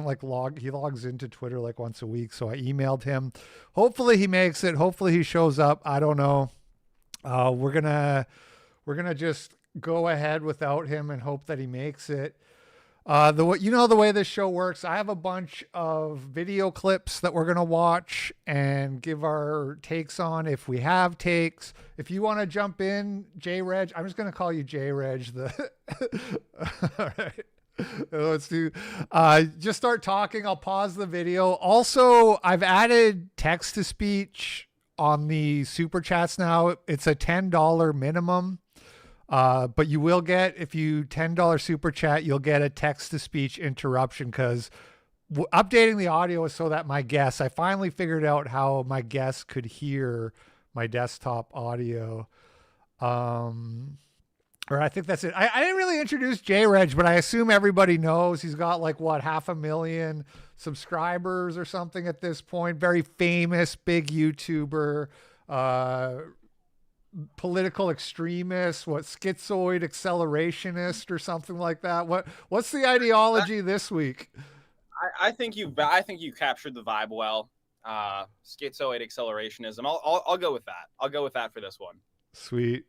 like he logs into Twitter like once a week. So I emailed him. Hopefully he makes it. Hopefully he shows up. I don't know. We're gonna just go ahead without him and hope that he makes it. The way this show works, I have a bunch of video clips that we're going to watch and give our takes on if we have takes. If you want to jump in, JREG, I'm just going to call you JREG. All right. Let's do, just start talking. I'll pause the video. Also, I've added text to speech on the super chats now. It's a $10 minimum. But you will get, if you $10 super chat, you'll get a text to speech interruption because updating the audio is so that I finally figured out how my guests could hear my desktop audio. Or I think that's it. I didn't really introduce JREG, but I assume everybody knows he's got like 500,000 subscribers or something at this point. Very famous, big YouTuber, political extremist, schizoid accelerationist or something like that. What's the ideology this week? I think you captured the vibe well. Schizoid accelerationism. I'll go with that. I'll go with that for this one. Sweet.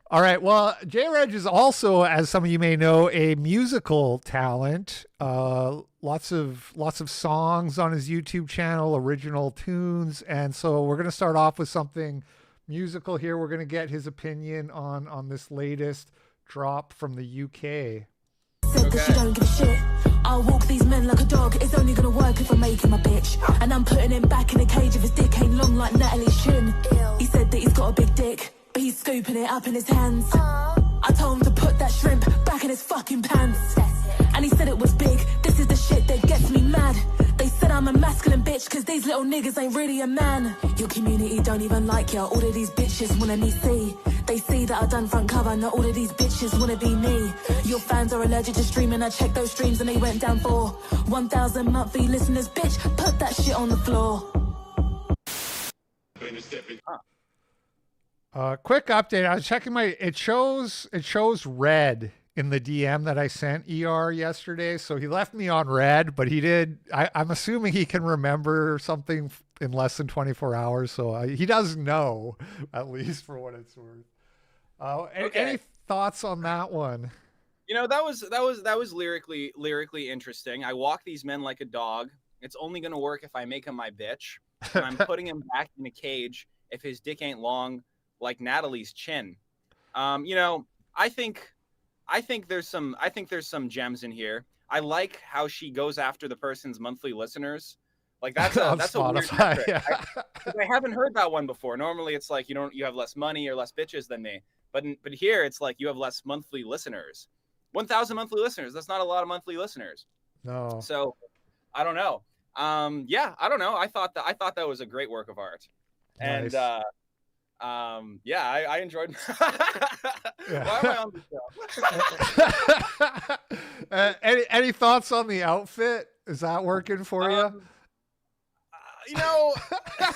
All right. Well, JREG is also, as some of you may know, a musical talent. Lots of songs on his YouTube channel, original tunes, and so we're gonna start off with something musical here. We're going to get his opinion on this latest drop from the UK. Said that she don't give a shit. I'll walk these men like a dog. It's only going to work if I make him a bitch. And I'm putting him back in a cage if his dick ain't long like Natalie's chin. He said that he's got a big dick, but he's scooping it up in his hands. I told him to put that shrimp back in his fucking pants. And he said it was big. This is the shit that gets me mad. They said I'm a masculine bitch cause these little niggas ain't really a man. Your community don't even like ya. All of these bitches wanna me see. They see that I done front cover. Not all of these bitches wanna be me. Your fans are allergic to streaming. I checked those streams and they went down for 1,000 monthly listeners. Bitch, put that shit on the floor. Quick update. I was checking it shows red in the DM that I sent ER yesterday. So he left me on red, but he did. I'm assuming he can remember something in less than 24 hours. So he does know, at least for what it's worth. Any thoughts on that one? You know, that was lyrically interesting. I walk these men like a dog. It's only going to work if I make him my bitch. And I'm putting him back in a cage if his dick ain't long like Natalie's chin. You know, I think there's some gems in here. I like how she goes after the person's monthly listeners. Like that's a weird metric. Yeah. I haven't heard that one before. Normally it's like you have less money or less bitches than me. But here it's like you have less monthly listeners. 1,000 monthly listeners. That's not a lot of monthly listeners. No. So I don't know. Yeah, I don't know. I thought that was a great work of art. Nice. And yeah, I enjoyed. Why am I on the show? Any thoughts on the outfit? Is that working for you? You know,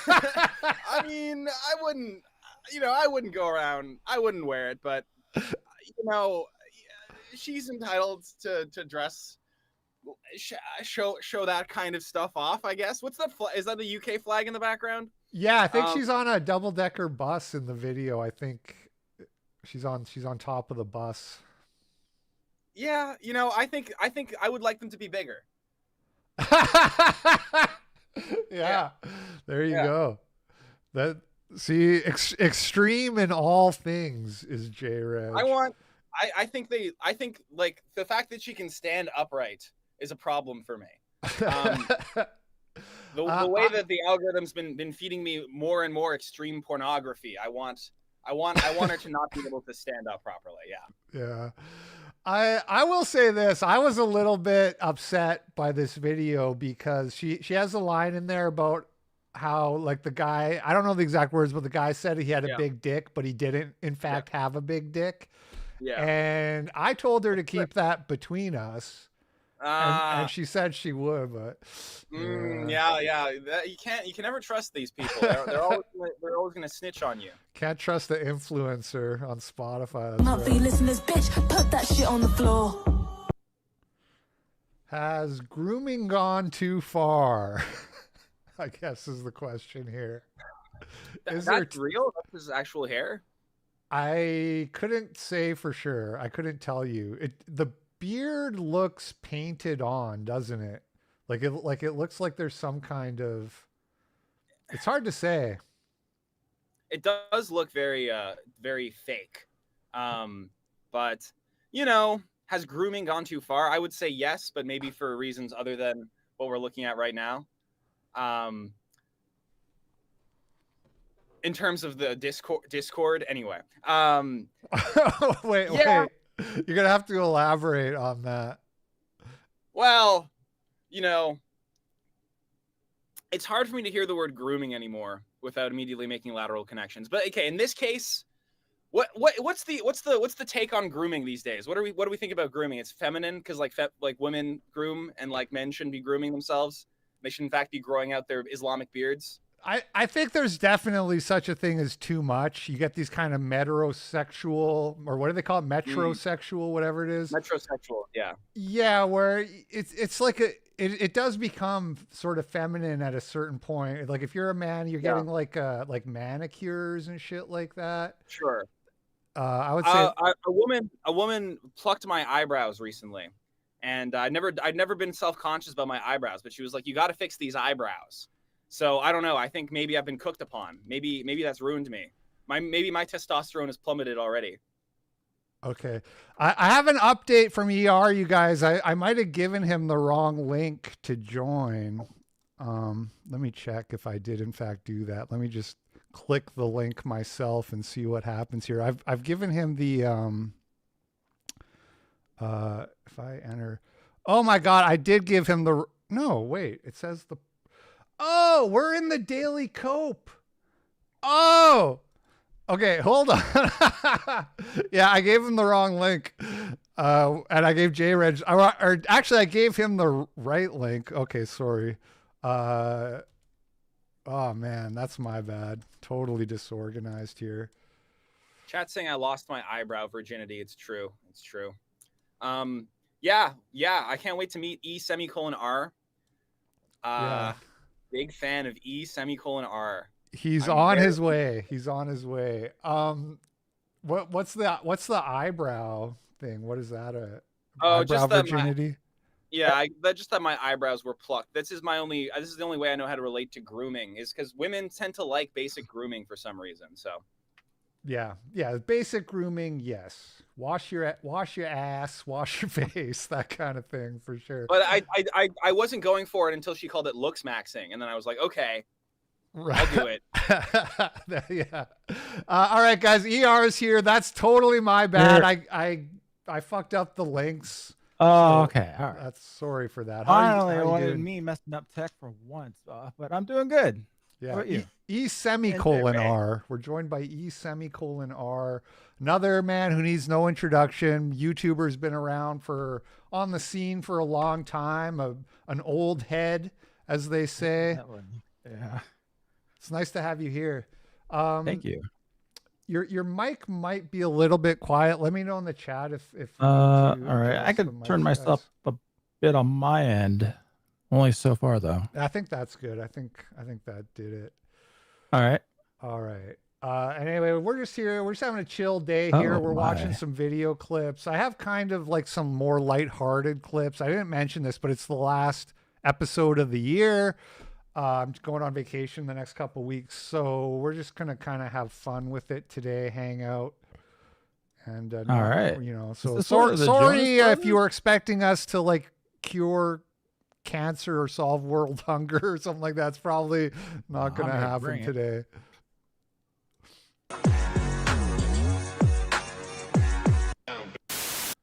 I mean, I wouldn't go around. I wouldn't wear it, but you know, she's entitled to dress, show that kind of stuff off, I guess. What's that? Is that the UK flag in the background? Yeah, I think she's on a double-decker bus in the video. I think she's on top of the bus. Yeah, you know, I think I would like them to be bigger. Yeah, there you go. Extreme in all things is JREG. I think like the fact that she can stand upright is a problem for me. The way that the algorithm's been feeding me more and more extreme pornography, I want her to not be able to stand up properly. Yeah. Yeah. I will say this. I was a little bit upset by this video because she has a line in there about how like the guy, I don't know the exact words, but the guy said he had a big dick, but he didn't in fact have a big dick. Yeah. And I told her to keep that between us. And she said she would, but yeah. You can never trust these people. They're always gonna snitch on you. Can't trust the influencer on Spotify. Monthly listeners, bitch, put that shit on the floor. Has grooming gone too far? I guess is the question here. Is there That's real? That's his actual hair? I couldn't say for sure. I couldn't tell you. The beard looks painted on, doesn't it? Like it looks like there's some kind of it's hard to say. It does look very very fake. But you know, has grooming gone too far? I would say yes, but maybe for reasons other than what we're looking at right now. In terms of the Discord anyway. Wait. You're gonna have to elaborate on that. Well, you know, it's hard for me to hear the word grooming anymore without immediately making lateral connections. But okay, in this case, what's the take on grooming these days? What do we think about grooming? It's feminine because like women groom and like men shouldn't be grooming themselves. They should in fact be growing out their Islamic beards. I think there's definitely such a thing as too much. You get these kind of metrosexual, or what do they call it? Metrosexual, whatever it is. Metrosexual, yeah. Yeah, where it's like it does become sort of feminine at a certain point. Like if you're a man, you're getting like manicures and shit like that. Sure. I would say a woman plucked my eyebrows recently, and I'd never been self-conscious about my eyebrows, but she was like, "You got to fix these eyebrows." So I don't know. I think maybe I've been cooked upon. Maybe that's ruined me. Maybe my testosterone has plummeted already. Okay. I have an update from ER, you guys. I might have given him the wrong link to join. Let me check if I did in fact do that. Let me just click the link myself and see what happens here. I've given him the if I enter. Oh my God, I did give him the no, wait. It says the Oh, we're in the Daily Cope. Oh, okay. Hold on. Yeah, I gave him the wrong link. And I gave JREG, or actually I gave him the right link. Okay. Sorry. Oh man, that's my bad. Totally disorganized here. Chat saying I lost my eyebrow virginity. It's true. It's true. Yeah. I can't wait to meet E:R. Yeah. Big fan of E:R. He's on his way. He's on his way. What's the eyebrow thing? What is that? Eyebrow just that virginity? Just that my eyebrows were plucked. This is the only way I know how to relate to grooming is because women tend to like basic grooming for some reason. So yeah, basic grooming, yes. Wash your ass, wash your face, that kind of thing for sure. But I wasn't going for it until she called it looks maxing, and then I was like, okay, right. I'll do it. Yeah. All right, guys. ER is here. That's totally my bad. I fucked up the links. Oh, okay. All right. That's sorry for that. Finally, it wasn't me messing up tech for once, but I'm doing good. Yeah. E:R. We're joined by E:R. Another man who needs no introduction. YouTuber's been around on the scene for a long time. An old head, as they say. Yeah. It's nice to have you here. Thank you. Your mic might be a little bit quiet. Let me know in the chat if all right. I could turn myself a bit on my end. Only so far though. I think that's good. I think that did it. All right. Anyway, we're just here. We're just having a chill day here. We're watching some video clips. I have kind of like some more lighthearted clips. I didn't mention this, but it's the last episode of the year. I'm going on vacation the next couple weeks, so we're just gonna kind of have fun with it today, hang out, and all right. So sorry if you were expecting us to like cure cancer or solve world hunger or something like that. It's probably not going to happen today.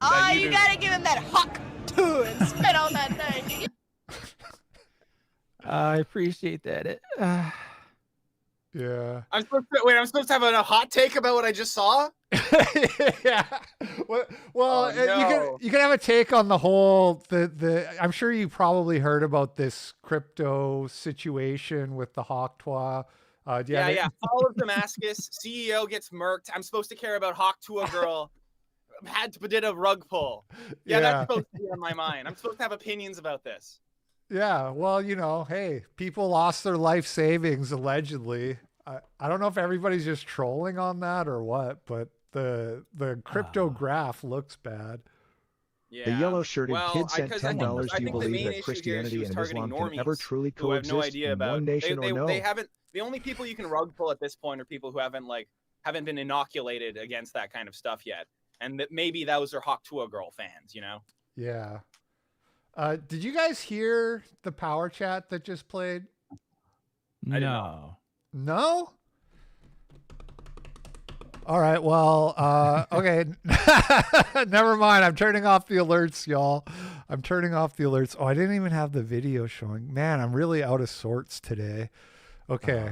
Oh, you gotta give him that hawk too and spit on that thing. I appreciate that. Yeah. I'm supposed to have a hot take about what I just saw? Yeah. Well, no. you can have a take on the whole I'm sure you probably heard about this crypto situation with the Hawk Tuah. Yeah. Fall of Damascus, CEO gets murked. I'm supposed to care about Hawk Tuah girl. did a rug pull. Yeah, that's supposed to be on my mind. I'm supposed to have opinions about this. Yeah, well, hey, people lost their life savings allegedly. I don't know if everybody's just trolling on that or what, but the crypto graph looks bad. Yeah. The yellow-shirted kid sent because $10. Do I you think the believe main that issue here is Christianity she was and targeting Islam can ever normies truly who have no coexist idea in about one nation or no? They haven't. The only people you can rug pull at this point are people who haven't been inoculated against that kind of stuff yet, and that maybe those are Hawk Tuah girl fans. Yeah. Did you guys hear the power chat that just played? No. No? All right. Well, okay. Never mind. I'm turning off the alerts, y'all. I'm turning off the alerts. Oh, I didn't even have the video showing. Man, I'm really out of sorts today. Okay.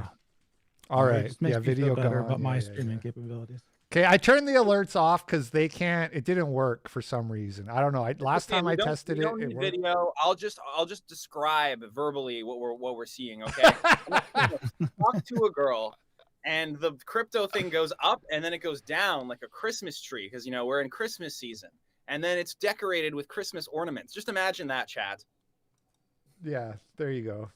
All right. Just makes me video feel better gone. about my Yeah, streaming capabilities. Okay, I turned the alerts off because it didn't work for some reason. I don't know. Last time I tested it, it worked. Video. I'll just describe verbally what we're seeing. Okay. Talk to a girl, and the crypto thing goes up and then it goes down like a Christmas tree because we're in Christmas season, and then it's decorated with Christmas ornaments. Just imagine that, chat. Yeah, there you go.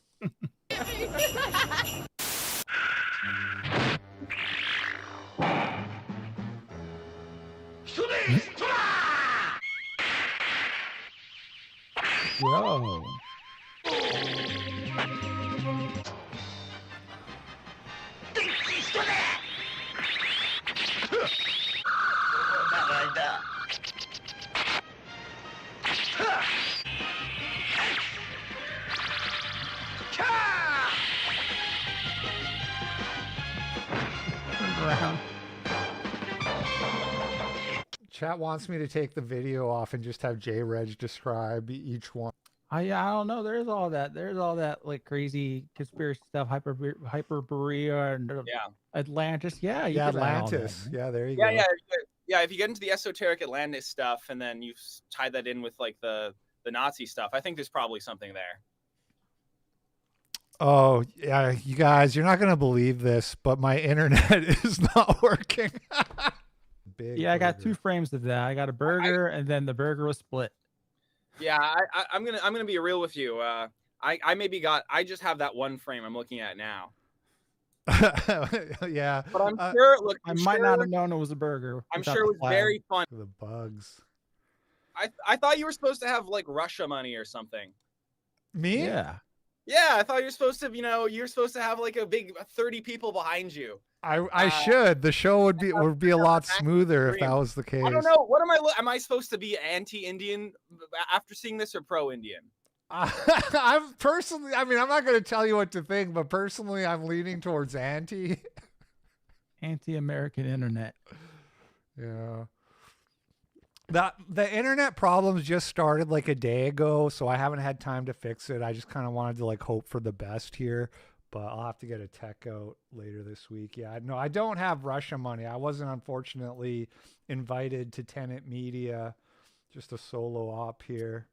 Whoa. Chat wants me to take the video off and just have JREG describe each one. I don't know. There's all that like crazy conspiracy stuff, Hyperborea and Atlantis. Yeah, you could add all that, Atlantis. man. Yeah, there you go. Yeah. If you get into the esoteric Atlantis stuff and then you tie that in with like the Nazi stuff, I think there's probably something there. Oh, yeah, you guys, you're not going to believe this, but my internet is not working. I got 2 frames of that. I got a burger and then the burger was split. Yeah, I'm gonna be real with you. I just have that 1 frame I'm looking at now. Yeah, but I'm sure. Look, I might not have known it was a burger. I'm sure it was very fun. The bugs. I thought you were supposed to have like Russia money or something. Me? Yeah. Yeah, I thought you're supposed to. You're supposed to have like a big 30 people behind you. I should. The show would be a lot smoother if that was the case. I don't know. What am I supposed to be anti-Indian after seeing this or pro-Indian? I'm personally. I mean, I'm not going to tell you what to think, but personally, I'm leaning towards anti-American internet. Yeah. The internet problems just started like a day ago, so I haven't had time to fix it. I just kind of wanted to like hope for the best here. But I'll have to get a tech out later this week. Yeah, no, I don't have Russia money. I wasn't unfortunately invited to Tenet Media. Just a solo op here.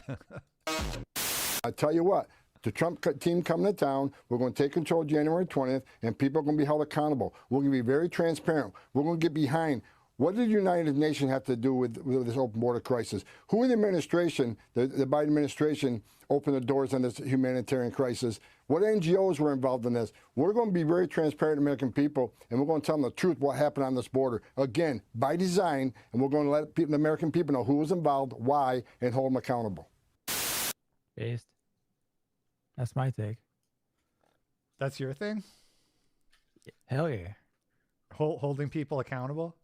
I tell you what, the Trump team coming to town, we're going to take control January 20th, and people are going to be held accountable. We're going to be very transparent. We're going to get behind. What did the United Nations have to do with this open border crisis? Who in the administration, the Biden administration, opened the doors on this humanitarian crisis? What NGOs were involved in this? We're going to be very transparent to American people, and we're going to tell them the truth what happened on this border. Again, by design, and we're going to let the American people know who was involved, why, and hold them accountable. Based. That's my take. That's your thing? Hell yeah. Holding people accountable?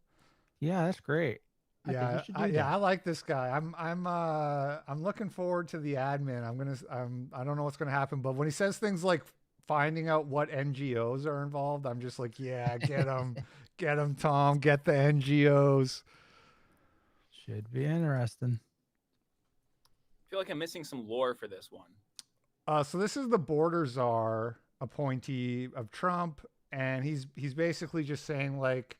Yeah, that's great. I like this guy. I'm looking forward to the admin. I don't know what's gonna happen, but when he says things like finding out what NGOs are involved, I'm just like, yeah, get them, Tom, get the NGOs. Should be interesting. I feel like I'm missing some lore for this one. So this is the border czar appointee of Trump, and he's basically just saying like,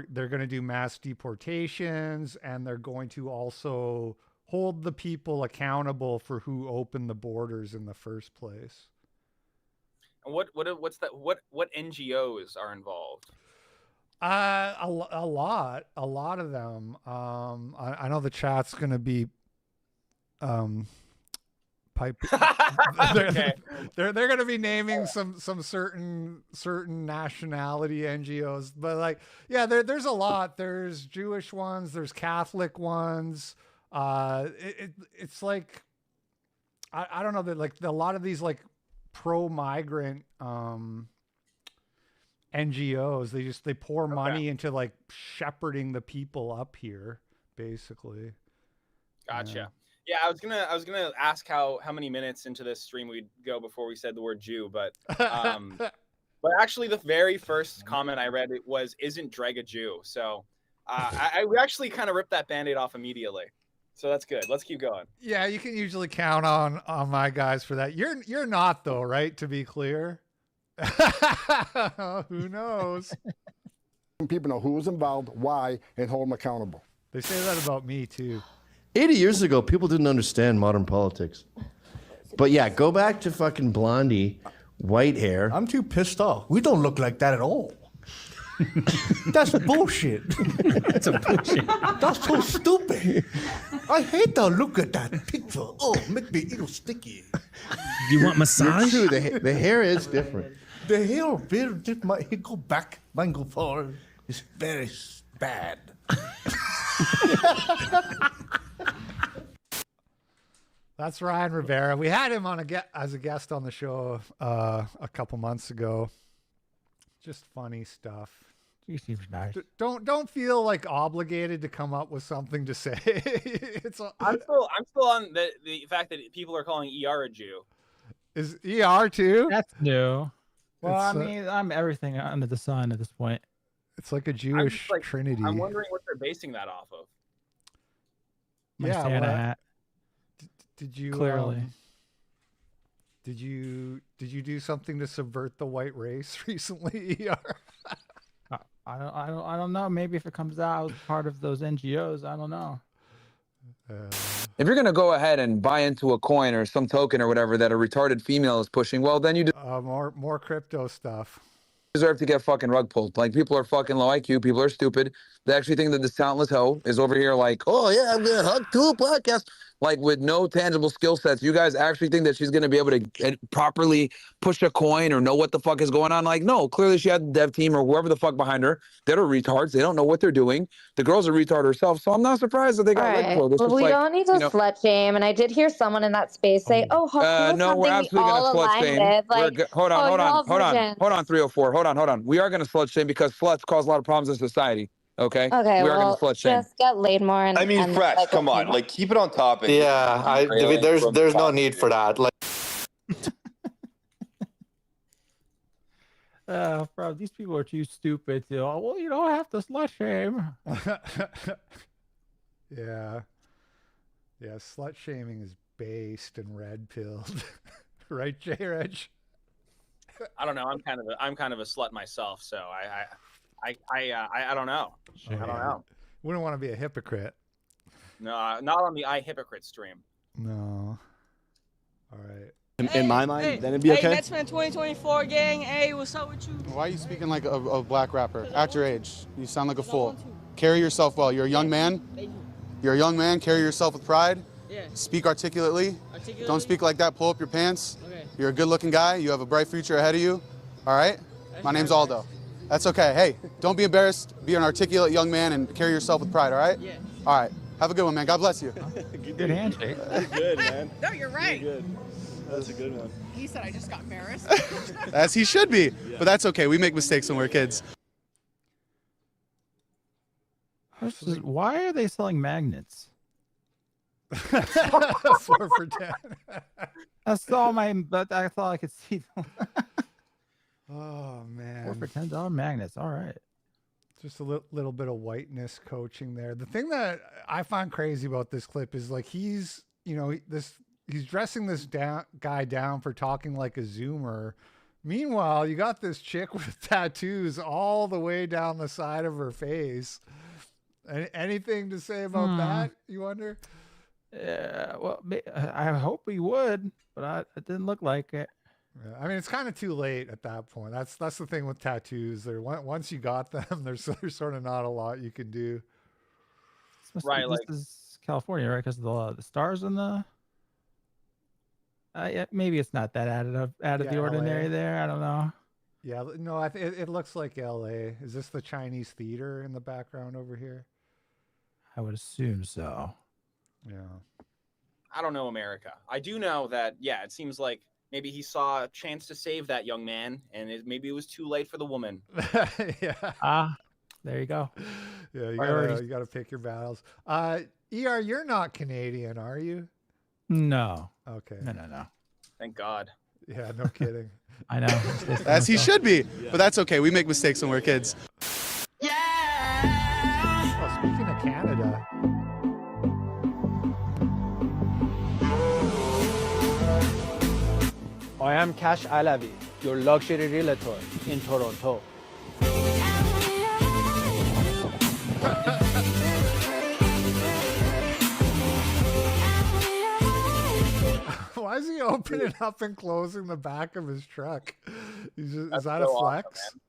they're going to do mass deportations, and they're going to also hold the people accountable for who opened the borders in the first place. And what's that? What NGOs are involved? A lot of them. I know the chat's gonna be pipe. Okay. They're gonna be naming some certain nationality NGOs, but like, yeah, there's a lot. There's Jewish ones, there's Catholic ones. It's like, I don't know, that like a lot of these like pro-migrant NGOs, they pour money into like shepherding the people up here, basically. Gotcha. Yeah, I was gonna ask how many minutes into this stream we'd go before we said the word Jew, but actually the very first comment I read was, "Isn't JREG a Jew?" So we actually kind of ripped that Band-Aid off immediately. So that's good. Let's keep going. Yeah, you can usually count on my guys for that. You're not though, right? To be clear. Who knows? People know who was involved, why, and hold them accountable. They say that about me too. 80 years ago, people didn't understand modern politics. But yeah, go back to fucking Blondie, white hair. I'm too pissed off. We don't look like that at all. That's bullshit. That's a bullshit. That's so stupid. I hate the look at that picture. Oh, make me a little sticky. Do you want massage? True, the hair is different. The hair very different. My hair go back, mine go forward. It's very bad. That's Ryan Rivera. We had him on as a guest on the show a couple months ago. Just funny stuff. He seems nice. Don't feel like obligated to come up with something to say. I'm still on the fact that people are calling ER a Jew. Is ER too? That's new. Well, I mean, I'm everything under the sun at this point. It's like a Jewish trinity. I'm wondering what they're basing that off of. My Santa hat. Did you clearly? Did you do something to subvert the white race recently? I don't know. Maybe if it comes out as part of those NGOs, I don't know. If you're gonna go ahead and buy into a coin or some token or whatever that a retarded female is pushing, well, then you more crypto stuff. Deserve to get fucking rug pulled. Like, people are fucking low IQ. People are stupid. They actually think that this talentless hoe is over here like, oh yeah, I'm gonna hug to a podcast, like with no tangible skill sets. You guys actually think that she's gonna be able to properly push a coin or know what the fuck is going on? Like, no, clearly she had the dev team or whoever the fuck behind her. They're retards. They don't know what they're doing. The girl's a retard herself, so I'm not surprised that they got rug pulled. Well, we don't need to slut shame, and I did hear someone in that space say, "Oh, Huck, no, we're absolutely gonna slut shame. Like, hold on, 304. Hold on. We are gonna slut shame because sluts cause a lot of problems in society. Okay. Okay. We are gonna slut shame. Just get laid more. And, I mean, fresh. Like, come on, like keep it on topic. Yeah, there's no need for that. Like, bro, these people are too stupid to. Oh, well, you don't have to slut shame. Yeah, slut shaming is based and red pilled, right, JREG? I don't know. I'm kind of a slut myself, so I don't know. I don't know. Wouldn't want to be a hypocrite. No, not on the hypocrite stream. No. All right. In my mind, then it'd be okay. Hey, Metsman 2024 gang. Hey, what's up with you? Why are you speaking like a black rapper? At your age, you sound like a fool. Carry yourself well. You're a young man. You're a young man. Carry yourself with pride. Yeah. Speak articulately. Don't speak like that. Pull up your pants. Okay. You're a good-looking guy. You have a bright future ahead of you. All right? My name's Aldo. That's okay. Hey, don't be embarrassed. Be an articulate young man and carry yourself with pride, all right? Yeah. All right. Have a good one, man. God bless you. Good handshake. Good, man. No, you're right. You're good. That's a good one. He said I just got embarrassed. As he should be. Yeah. But that's okay. We make mistakes when we're kids. Why are they selling magnets? 4 for 10. That's all but I thought I could see them. Oh man. 4 for $10 magnets. All right. Just a little bit of whiteness coaching there. The thing that I find crazy about this clip is like he's dressing this guy down for talking like a Zoomer. Meanwhile, you got this chick with tattoos all the way down the side of her face. Anything to say about that, you wonder? Yeah, well, I hope he would, but it didn't look like it. Yeah, I mean, it's kind of too late at that point. That's the thing with tattoos. Once you got them, there's sort of not a lot you can do. Right, this is California, right? Because the stars in the. Yeah, maybe it's not that out of the ordinary LA. there. I don't know. Yeah, no, it looks like L.A. Is this the Chinese theater in the background over here? I would assume so. Yeah. I don't know America. I do know that, yeah, it seems like maybe he saw a chance to save that young man, and maybe it was too late for the woman. Yeah. There you go. Yeah, you gotta pick your battles. ER, you're not Canadian, are you? No. Okay. No. Thank God. Yeah, no kidding. I know. As he should be, but that's okay. We make mistakes when we're kids. Oh, speaking of Canada. I am Cash Alavi, your luxury realtor in Toronto. Why is he opening up and closing the back of his truck? Is that so a flex? awesome,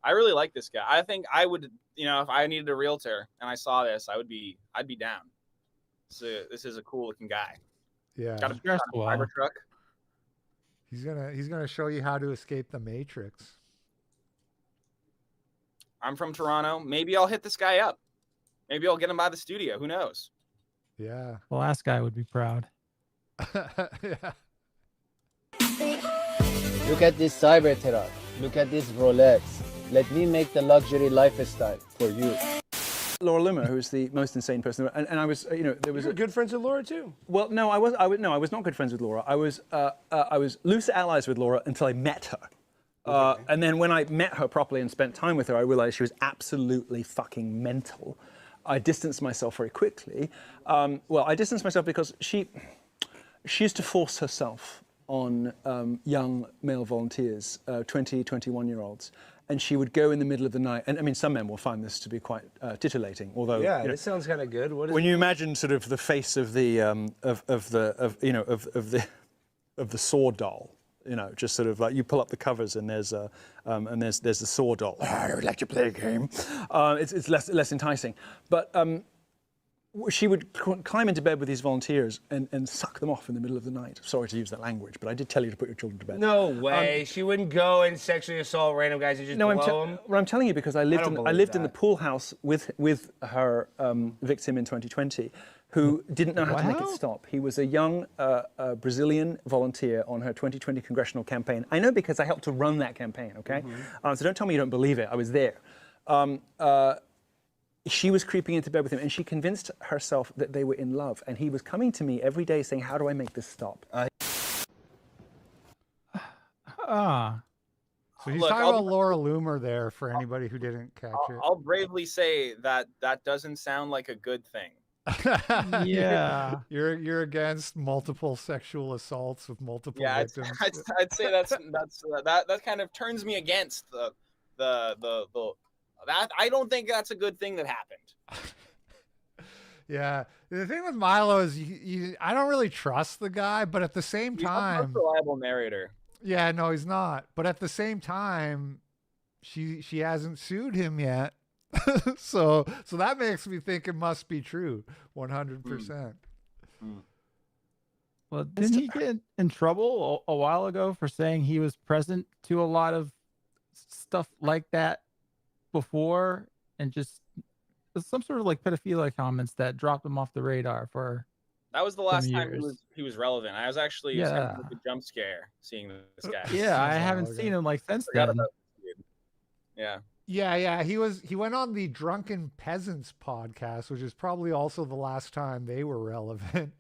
I really like this guy. I think I would, if I needed a realtor and I saw this, I'd be down. So this is a cool looking guy. Yeah. Got a fiber truck. He's gonna show you how to escape the Matrix. I'm from Toronto. Maybe I'll hit this guy up. Maybe I'll get him by the studio. Who knows? Yeah. The last guy would be proud. Yeah. Look at this Cybertruck. Look at this Rolex. Let me make the luxury lifestyle for you. Laura Loomer, who is the most insane person, and I was, there was. You were good friends with Laura too. Well, no, I was not good friends with Laura. I was loose allies with Laura until I met her, and then when I met her properly and spent time with her, I realized she was absolutely fucking mental. I distanced myself very quickly. I distanced myself because she used to force herself on young male volunteers, 20, 21-year-olds. And she would go in the middle of the night, and I mean, some men will find this to be quite titulating. Although, this sounds kind of good. When you imagine sort of the face of the of the saw doll, just sort of like you pull up the covers and there's the saw doll. I would like to play a game. It's less enticing, but. She would climb into bed with these volunteers and suck them off in the middle of the night. Sorry to use that language, but I did tell you to put your children to bed. No way. She wouldn't go and sexually assault random guys and just blow them? Well, I'm telling you because I lived in the pool house with her victim in 2020 who didn't know how to make it stop. He was a young Brazilian volunteer on her 2020 congressional campaign. I know because I helped to run that campaign, okay? So don't tell me you don't believe it. I was there. She was creeping into bed with him, and she convinced herself that they were in love. And he was coming to me every day saying, "How do I make this stop?" So he's talking about Laura Loomer there for anybody who didn't catch it. I'll bravely say that doesn't sound like a good thing. Yeah. You're against multiple sexual assaults with multiple victims. I'd say that kind of turns me against the that I don't think that's a good thing that happened. Yeah, the thing with Milo is I don't really trust the guy, but at the same time, he's not a reliable narrator. Yeah, no, he's not. But at the same time, she hasn't sued him yet, so that makes me think it must be true, 100%. Well, didn't he get in trouble a while ago for saying he was present to a lot of stuff like that before, and just some sort of like pedophilia comments that dropped him off the radar for that was the last time he was relevant. I was actually having a jump scare seeing this guy. Yeah, I haven't seen him like since then. Yeah. He went on the Drunken Peasants podcast, which is probably also the last time they were relevant.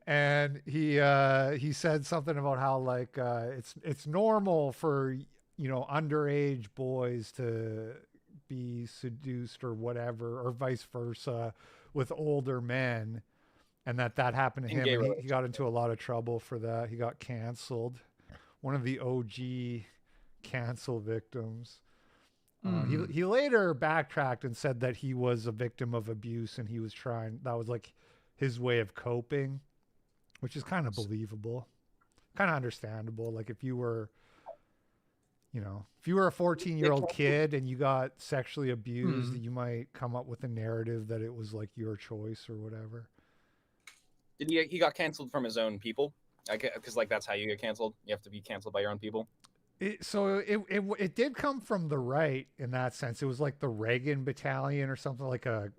And he said something about how like it's normal for underage boys to be seduced or whatever, or vice versa with older men, and that happened to him. And he got into a lot of trouble for that. He got canceled. One of the OG cancel victims. He later backtracked and said that he was a victim of abuse and he was that was like his way of coping, which is kind of believable. kind of understandable. Like if you were, you know, if you were a 14-year-old kid and you got sexually abused, you might come up with a narrative that it was like your choice or whatever. Did he got canceled from his own people? Because like that's how you get canceled. You have to be canceled by your own people. It did come from the right in that sense. It was like the Reagan Battalion or something, like a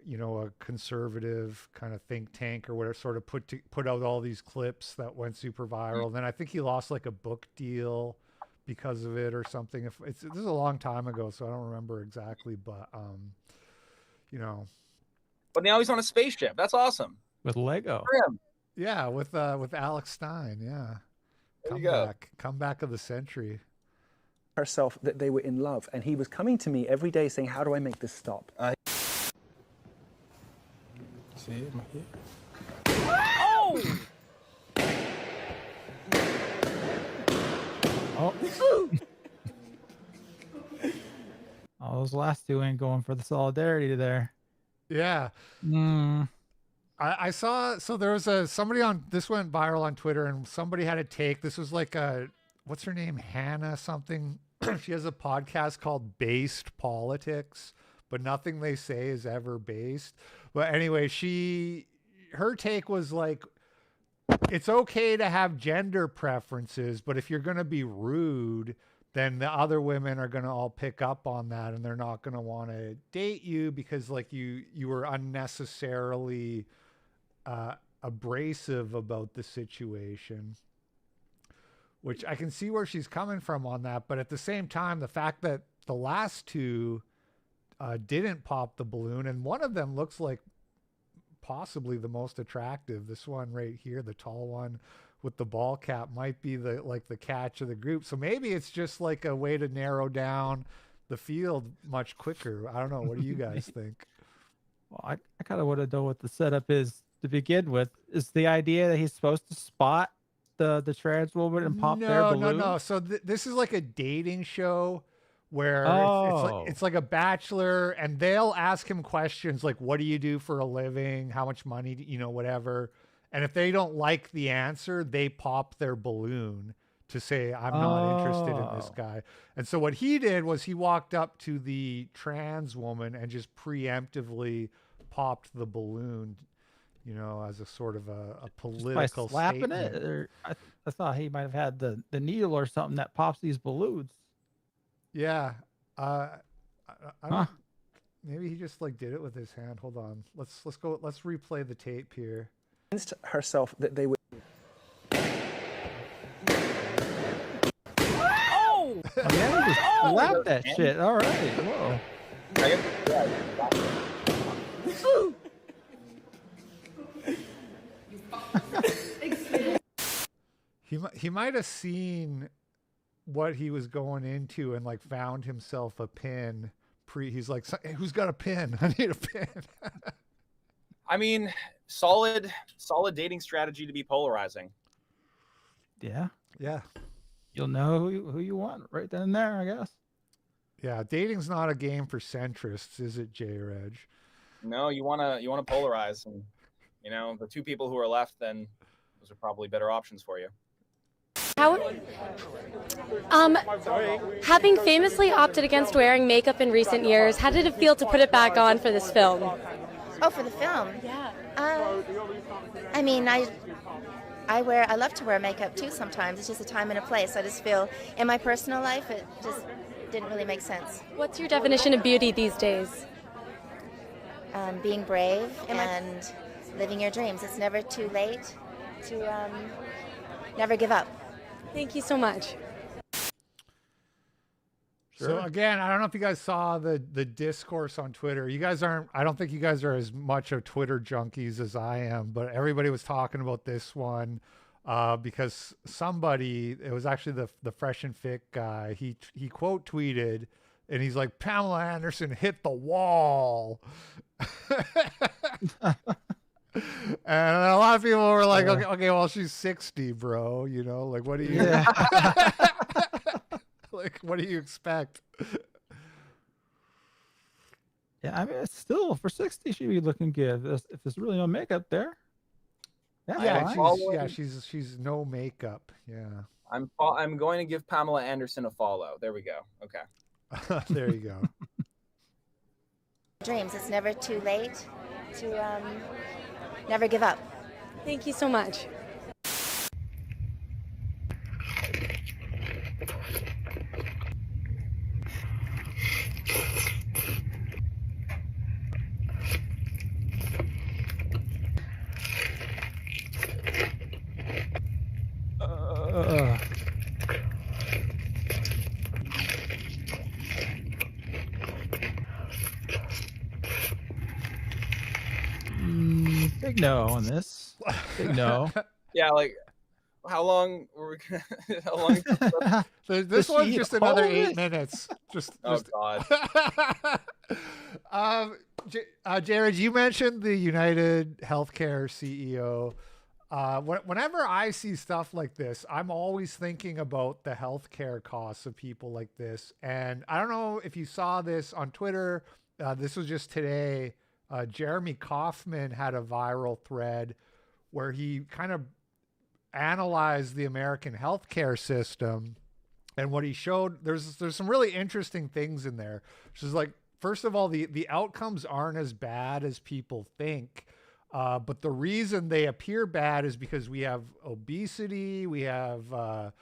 conservative kind of think tank or whatever, sort of put out all these clips that went super viral. Then I think he lost like a book deal because of it or something. This is a long time ago, so I don't remember exactly, but you know. But now he's on a spaceship. That's awesome. With Lego. Yeah, with Alex Stein. Yeah. Comeback of the century. Herself that they were in love, and he was coming to me every day saying, "How do I make this stop?" See, Oh! Oh, those last two ain't going for the solidarity there. Yeah. I saw, so there was somebody this went viral on Twitter, and somebody had a take. This was like what's her name? Hannah something. She has a podcast called Based Politics, but nothing they say is ever based. But anyway, her take was like, it's okay to have gender preferences, but if you're going to be rude, then the other women are going to all pick up on that, and they're not going to want to date you because like you were unnecessarily abrasive about the situation, which I can see where she's coming from on that. But at the same time, the fact that the last two didn't pop the balloon, and one of them looks like possibly the most attractive. This one right here, the tall one with the ball cap, might be the catch of the group. So maybe it's just like a way to narrow down the field much quicker. I don't know. What do you guys think? Well, I kind of want to know what the setup is to begin with. Is the idea that he's supposed to spot the trans woman and pop their balloon? No. So this is like a dating show where it's like a bachelor, and they'll ask him questions like, what do you do for a living? How much money, whatever. And if they don't like the answer, they pop their balloon to say, I'm not interested in this guy. And so what he did was he walked up to the trans woman and just preemptively popped the balloon, as a sort of a political by slapping statement. it. Or I thought he might have had the needle or something that pops these balloons. Yeah. I don't, maybe he just like did it with his hand. Hold on. Let's replay the tape here. Convinced herself that they would. Oh! Yeah, he just slapped that shit. All right. Whoa. He might have seen what he was going into and like found himself a pin. He's like, hey, who's got a pin? I need a pin. I mean, solid dating strategy to be polarizing. Yeah. Yeah. You'll know who you want right then and there, I guess. Yeah, dating's not a game for centrists, is it, JREG? No, you wanna polarize, and the two people who are left, then those are probably better options for you. Having famously opted against wearing makeup in recent years, how did it feel to put it back on for this film? Oh, for the film? Yeah. I mean, I love to wear makeup too sometimes. It's just a time and a place. I just feel in my personal life it just didn't really make sense. What's your definition of beauty these days? Being brave and living your dreams. It's never too late to never give up. Thank you so much. So again, I don't know if you guys saw the discourse on Twitter. I don't think you guys are as much of Twitter junkies as I am, but everybody was talking about this one because it was actually the Fresh and Fit guy. He quote tweeted, and he's like, Pamela Anderson hit the wall. And a lot of people were like, okay, well, she's 60, bro. Like, what do you... Yeah. Like, what do you expect? Yeah, I mean, it's still, for 60, she'd be looking good. If there's really no makeup there. Yeah, she's no makeup. Yeah. I'm going to give Pamela Anderson a follow. There we go. Okay. There you go. Dreams. It's never too late to never give up. Thank you so much. Big no on this. Big no. Yeah, like how long were we gonna, how long? This one's just another 8 minutes. Oh God. Jared, you mentioned the United Healthcare CEO. Whenever I see stuff like this, I'm always thinking about the healthcare costs of people like this. And I don't know if you saw this on Twitter. This was just today. Jeremy Kaufman had a viral thread where he kind of analyzed the American healthcare system, and what he showed, there's some really interesting things in there, which is like, first of all, the outcomes aren't as bad as people think, but the reason they appear bad is because we have obesity, we have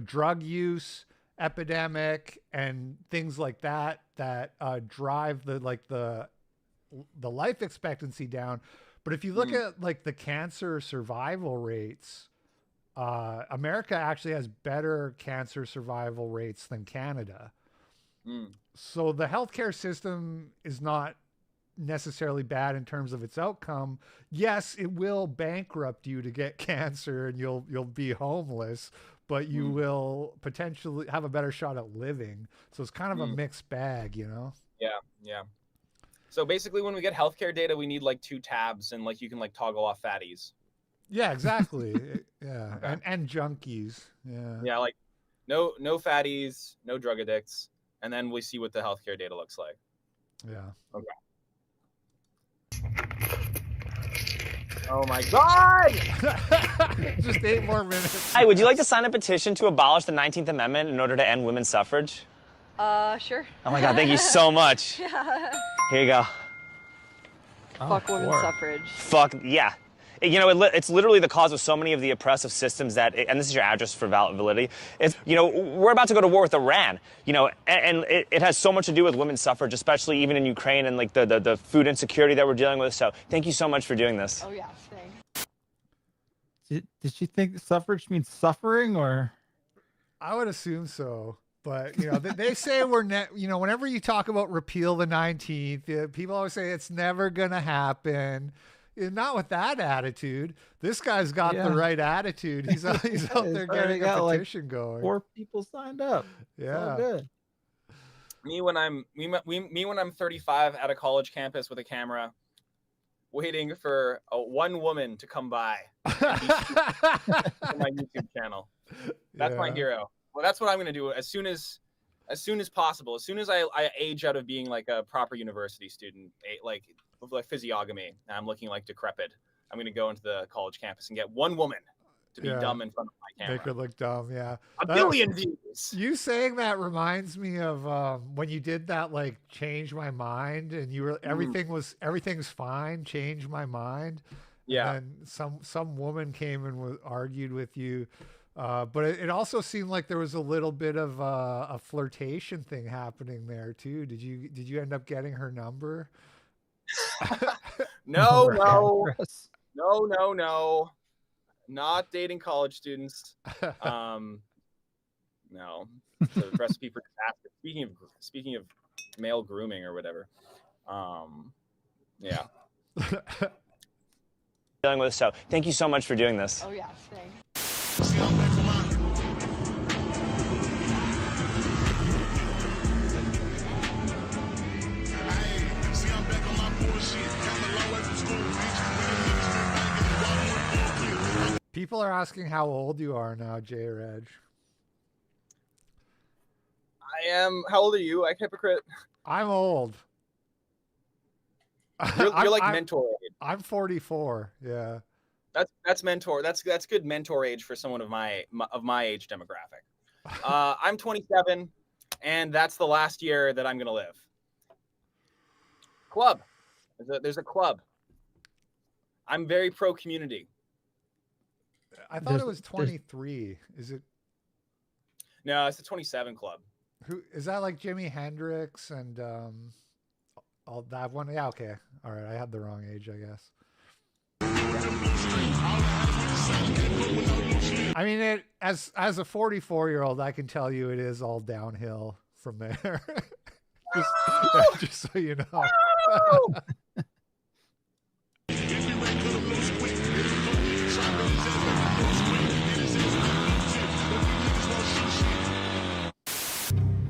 drug use epidemic and things like that drive the life expectancy down. But if you look at like the cancer survival rates, America actually has better cancer survival rates than Canada. So the healthcare system is not necessarily bad in terms of its outcome. Yes, it will bankrupt you to get cancer and you'll be homeless, but you will potentially have a better shot at living. So it's kind of a mixed bag, you know? Yeah. So basically, when we get healthcare data, we need like 2 tabs, and like you can like toggle off fatties. Yeah, exactly. Yeah, okay. and junkies. Yeah, like no fatties, no drug addicts, and then we see what the healthcare data looks like. Yeah. Okay. Oh my God! Just 8 more minutes. Hi, would you like to sign a petition to abolish the 19th Amendment in order to end women's suffrage? Sure. Oh my God, thank you so much. Yeah. Here you go. Fuck women's suffrage. Fuck, yeah. You know, it's literally the cause of so many of the oppressive systems and this is your address for validity. It's, we're about to go to war with Iran, and it has so much to do with women's suffrage, especially even in Ukraine and like the food insecurity that we're dealing with. So thank you so much for doing this. Oh yeah, thanks. Did she think suffrage means suffering, or? I would assume so. But, they say whenever you talk about repeal the 19th, people always say it's never going to happen. Not with that attitude. This guy's got the right attitude. He's out there getting a petition going. 4 people signed up. Yeah. It's all good. Me when I'm 35 at a college campus with a camera, waiting for one woman to come by on my YouTube channel. That's my hero. Well, that's what I'm going to do as soon as possible. As soon as I age out of being like a proper university student, like physiognomy, and I'm looking like decrepit, I'm going to go into the college campus and get one woman to be dumb in front of my camera. Make her look dumb, yeah. A billion views. You saying that reminds me of when you did that, like, change my mind, and you were everything's fine, change my mind. Yeah. And some woman came and argued with you. But it also seemed like there was a little bit of a flirtation thing happening there too. Did you end up getting her number? No. Not dating college students. No. It's a recipe for disaster. Speaking of male grooming or whatever. Yeah. Dealing with, so thank you so much for doing this. Oh yeah, thanks. People are asking how old you are now, JREG. I am. How old are you? Like hypocrite. I'm old. You're like mentor age. I'm 44. Yeah. That's mentor. That's good mentor age for someone of my age demographic. I'm 27, and that's the last year that I'm gonna live. Club. There's a club. I'm very pro community. I thought it was 23. Is it? No, it's the 27 club. Who is that? Like Jimi Hendrix and all that one? Yeah, okay, all right. I had the wrong age, I guess. I mean, as a 44-year-old, I can tell you it is all downhill from there. just so you know.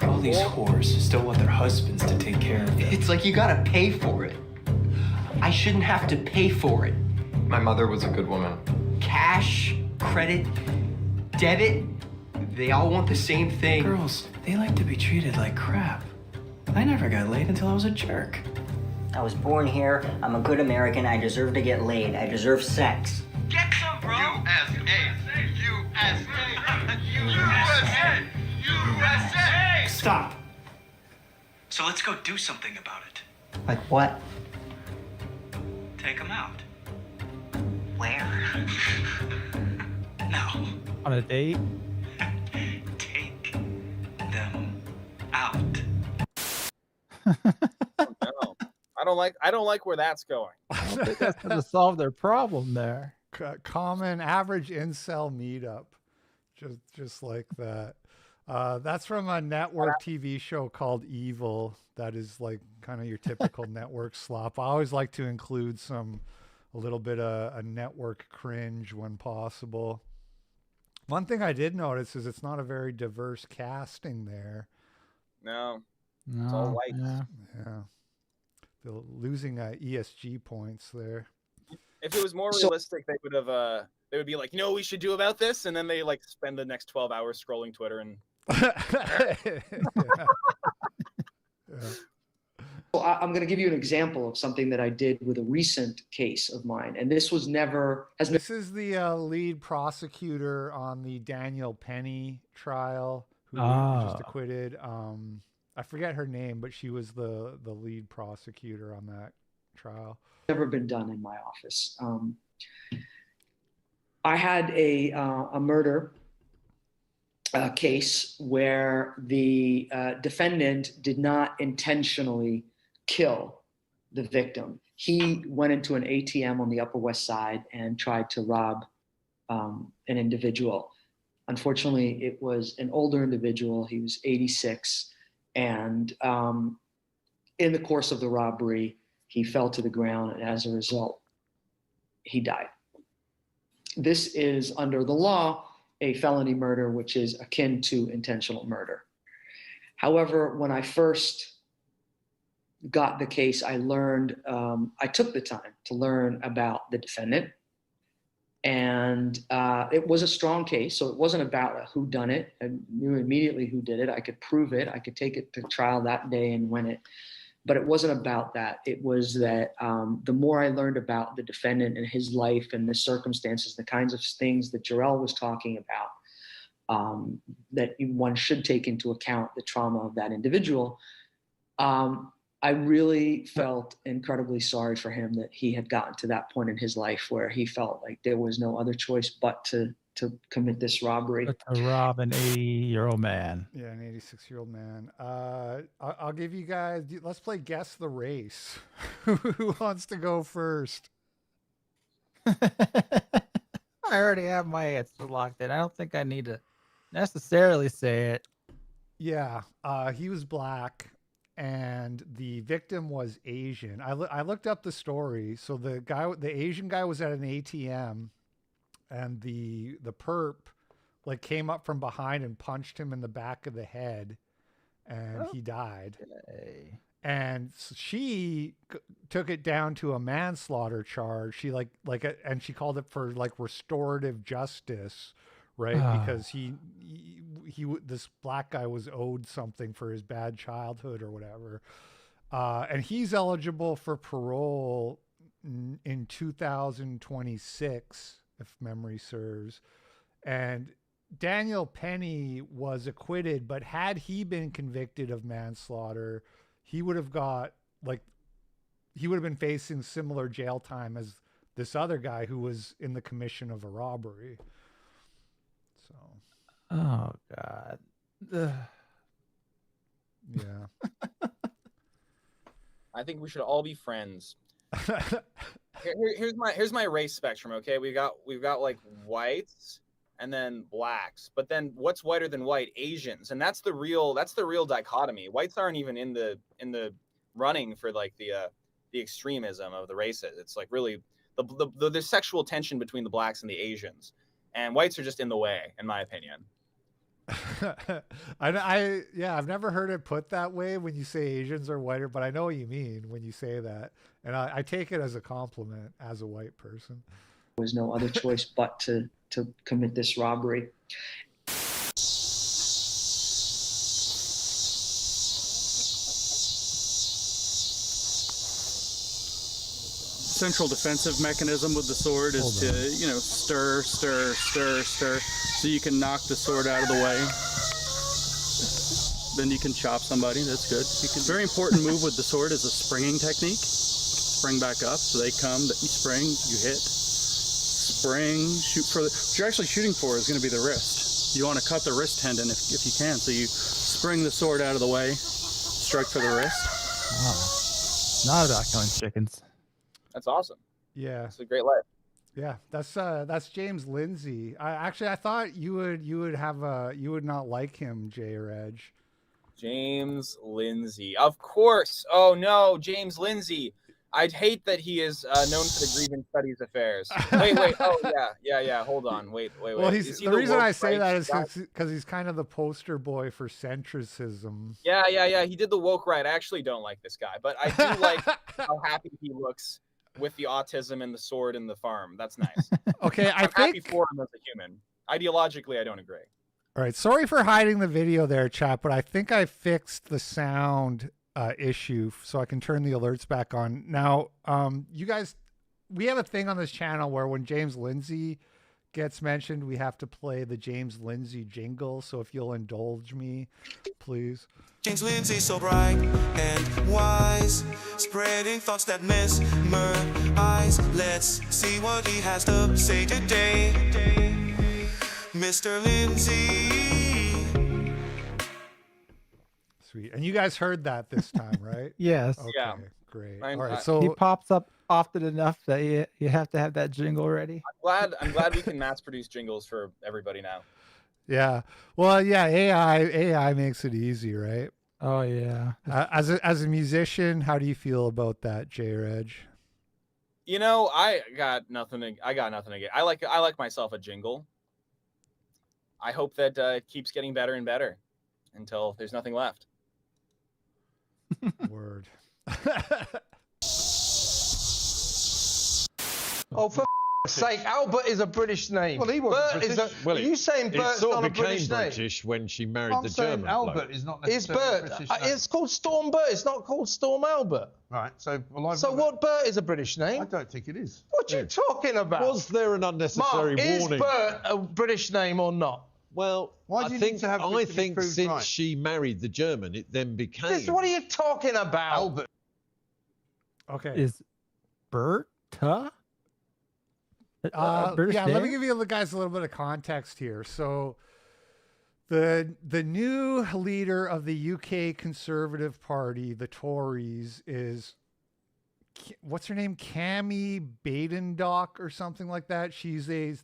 All these whores still want their husbands to take care of them. It's like you gotta pay for it. I shouldn't have to pay for it. My mother was a good woman. Cash, credit, debit, they all want the same thing. Girls, they like to be treated like crap. I never got laid until I was a jerk. I was born here. I'm a good American. I deserve to get laid. I deserve sex. Get some, bro! USA! Stop. So let's go do something about it. Like what? Take them out. Where? No. On a date? Take them out. No. I don't like where that's going. I don't think that's going to solve their problem there. Common average incel meetup, just like that. That's from a network TV show called Evil. That is like kind of your typical network slop. I always like to include a little bit of a network cringe when possible. One thing I did notice is it's not a very diverse casting there. No, it's all white. Yeah. They're losing ESG points there. If it was more realistic, they would be like, you know what we should do about this? And then they like spend the next 12 hours scrolling Twitter and Well, I'm going to give you an example of something that I did with a recent case of mine. And this was never... This is the lead prosecutor on the Daniel Penny trial who just acquitted. I forget her name, but she was the lead prosecutor on that trial. Never been done in my office. I had a murder case where the defendant did not intentionally kill the victim. He went into an ATM on the Upper West Side and tried to rob an individual. Unfortunately, it was an older individual. He was 86. And in the course of the robbery, he fell to the ground, and as a result, he died. This is, under the law, a felony murder, which is akin to intentional murder. However, when I first got the case, I learned, I took the time to learn about the defendant. And it was a strong case, so it wasn't about a whodunit. I knew immediately who did it. I could prove it. I could take it to trial that day and win it. But it wasn't about that. It was that the more I learned about the defendant and his life and the circumstances, the kinds of things that Jarrell was talking about, that one should take into account the trauma of that individual, I really felt incredibly sorry for him that he had gotten to that point in his life where he felt like there was no other choice but to commit this robbery. To rob an 80-year-old man. Yeah, an 86-year-old man. I'll give you guys, let's play Guess the Race. Who wants to go first? I already have my answer locked in. I don't think I need to necessarily say it. Yeah, he was black, and the victim was Asian. I looked up the story. So the Asian guy was at an ATM, and the perp like came up from behind and punched him in the back of the head, and he died. And she took it down to a manslaughter charge. She and she called it for like restorative justice, right? Because he this black guy was owed something for his bad childhood or whatever. And he's eligible for parole in 2026, if memory serves. And Daniel Penny was acquitted, but had he been convicted of manslaughter, he would have been facing similar jail time as this other guy who was in the commission of a robbery. So. Oh God. Ugh. Yeah. I think we should all be friends. Here's my race spectrum. Okay, we've got like whites and then blacks, but then what's whiter than white? Asians, and that's the real dichotomy. Whites aren't even in the running for like the extremism of the races. It's like really the sexual tension between the blacks and the Asians, and whites are just in the way, in my opinion. I've never heard it put that way when you say Asians are whiter, but I know what you mean when you say that, and I take it as a compliment as a white person. There was no other choice but to commit this robbery. Central defensive mechanism with the sword is to, stir, so you can knock the sword out of the way. Then you can chop somebody. That's good. Very important move with the sword is a springing technique. Spring back up, so they come, you spring, you hit, spring, shoot for what you're actually shooting for is going to be the wrist. You want to cut the wrist tendon if you can, so you spring the sword out of the way, strike for the wrist. Wow. Not about killing chickens. That's awesome. Yeah, it's a great life. Yeah, that's James Lindsay. I thought you would not like him, JREG. James Lindsay, of course. Oh no, James Lindsay. I'd hate that he is known for the grievance studies affairs. Wait. Oh yeah. Hold on. Wait. Well, the reason I say that is because he's kind of the poster boy for centricism. Yeah. He did the woke right. I actually don't like this guy, but I do like how happy he looks with the autism and the sword and the farm. That's nice. Okay, I'm happy for him as a human. Ideologically, I don't agree. All right, sorry for hiding the video there, chat, but I think I fixed the sound issue so I can turn the alerts back on. Now, you guys, we have a thing on this channel where when James Lindsay gets mentioned, we have to play the James Lindsay jingle. So if you'll indulge me, please. James Lindsay, so bright and wise, spreading thoughts that mesmerize. Let's see what he has to say today. Mr. Lindsay. Sweet. And you guys heard that this time, right? Yes. Okay, yeah. Great. All right, so he pops up often enough that you have to have that jingle ready. I'm glad we can mass produce jingles for everybody now. Yeah. Well, yeah, AI makes it easy, right? Oh yeah. As a musician, how do you feel about that, JREG? I got nothing again. I like myself a jingle. I hope that it keeps getting better and better until there's nothing left. Word. Oh, for sake, Albert is a British name. Well, he was British. Are you saying Bert's not a British name? British when she married the German Albert bloke. is not necessarily a British name. It's called Storm Bert. It's not called Storm Albert. Right. So what Bert is a British name? I don't think it is. What are you talking about? Was there an unnecessary warning? Is Bert a British name or not? Well, I think since she married the German, it then became. What are you talking about? Albert. Okay. Is Berta? Yeah, let me give you guys a little bit of context here. So the new leader of the UK Conservative Party, the Tories, is, what's her name? Cammy Badenoch or something like that. She's a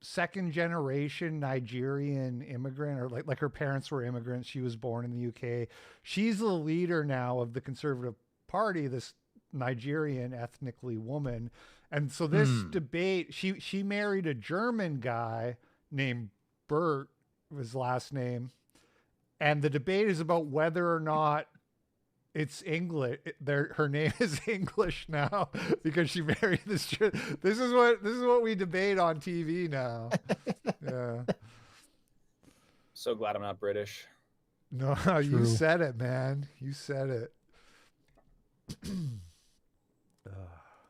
second generation Nigerian immigrant, or like her parents were immigrants. She was born in the UK. She's the leader now of the Conservative Party, this Nigerian ethnically woman. And so this debate, she married a German guy named Bert, his last name. And the debate is about whether or not it's English. Her name is English now because she married this. This is what we debate on TV now. Yeah. So glad I'm not British. No, you said it, man. You said it.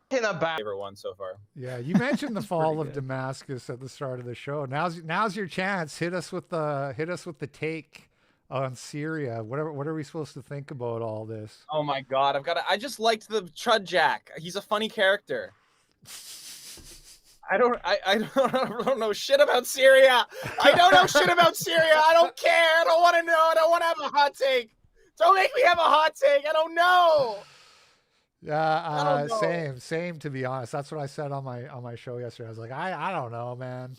Favorite one so far. Yeah, you mentioned the fall of Damascus at the start of the show. Now's your chance. Hit us with the take on Syria. What are we supposed to think about all this? Oh my God, I just liked the Chud Jack. He's a funny character. I don't know shit about Syria. I don't know shit about Syria. I don't care. I don't want to know. I don't want to have a hot take. Don't make me have a hot take. I don't know. Yeah, same. To be honest, that's what I said on my show yesterday. I was like, I don't know, man.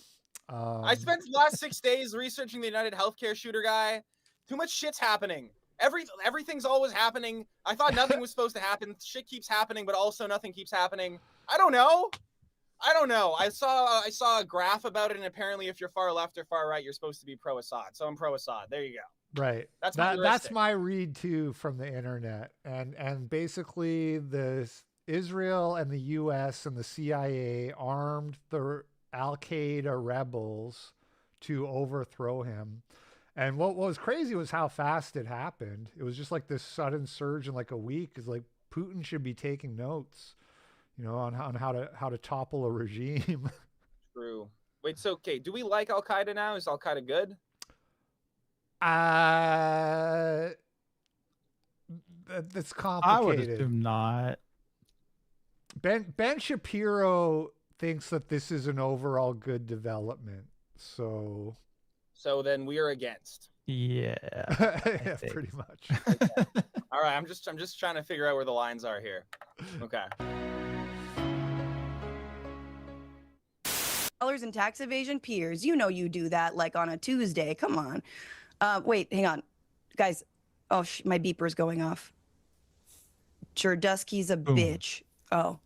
I spent the last 6 days researching the United Healthcare shooter guy. Too much shit's happening. Everything's always happening. I thought nothing was supposed to happen. Shit keeps happening, but also nothing keeps happening. I don't know. I saw a graph about it, and apparently, if you're far left or far right, you're supposed to be pro-Assad. So I'm pro-Assad. There you go. Right. That's my read too from the internet, and basically the Israel and the U.S. and the CIA armed the Al-Qaeda rebels to overthrow him. And what was crazy was how fast it happened. It was just like this sudden surge in like a week. It's like Putin should be taking notes, on how to topple a regime. True. Wait, so okay, do we like Al Qaeda now? Is Al Qaeda good? That's complicated. I would assume not. Ben Shapiro thinks that this is an overall good development. So then we are against. Yeah. Yeah, pretty much. Okay. All right, I'm just trying to figure out where the lines are here. Okay. Dollars in tax evasion, peers. You do that like on a Tuesday. Come on. Wait, hang on. Guys. Oh, my beeper's going off. Jerdusky's a bitch. Oh.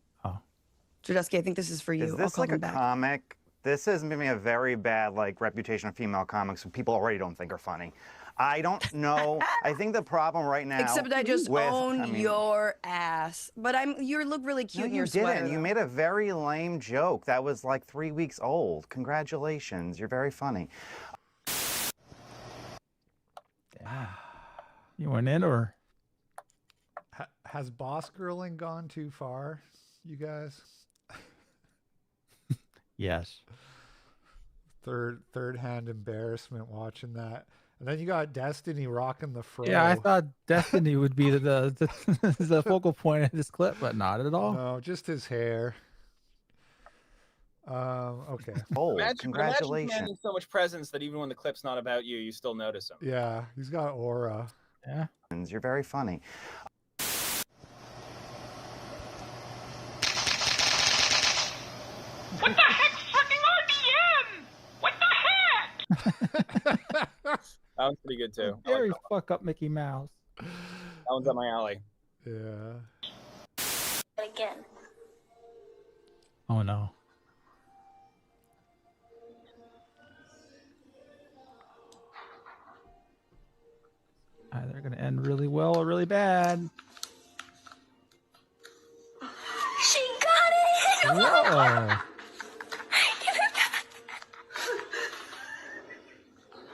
Jerdusky, I think this is for you. Is this like a comic? This is maybe a very bad reputation of female comics who people already don't think are funny. I don't know. I think the problem right now. Except I just own your ass. But you look really cute in your sweater. Didn't. You made a very lame joke that was like 3 weeks old. Congratulations. You're very funny. You went in, or has boss girling gone too far, you guys? Yes. Third hand embarrassment watching that. And then you got Destiny rocking the fro. Yeah, I thought Destiny would be the focal point of this clip, but not at all. No, just his hair. Okay. Congratulations. Imagine having so much presence that even when the clip's not about you, you still notice him. Yeah, he's got aura. Yeah. You're very funny. What the heck? Fucking RDM! What the heck? That one's pretty good too. Very fuck up Mickey Mouse. That one's up my alley. Yeah. Again. Oh no. Either going to end really well or really bad. She got it! Whoa.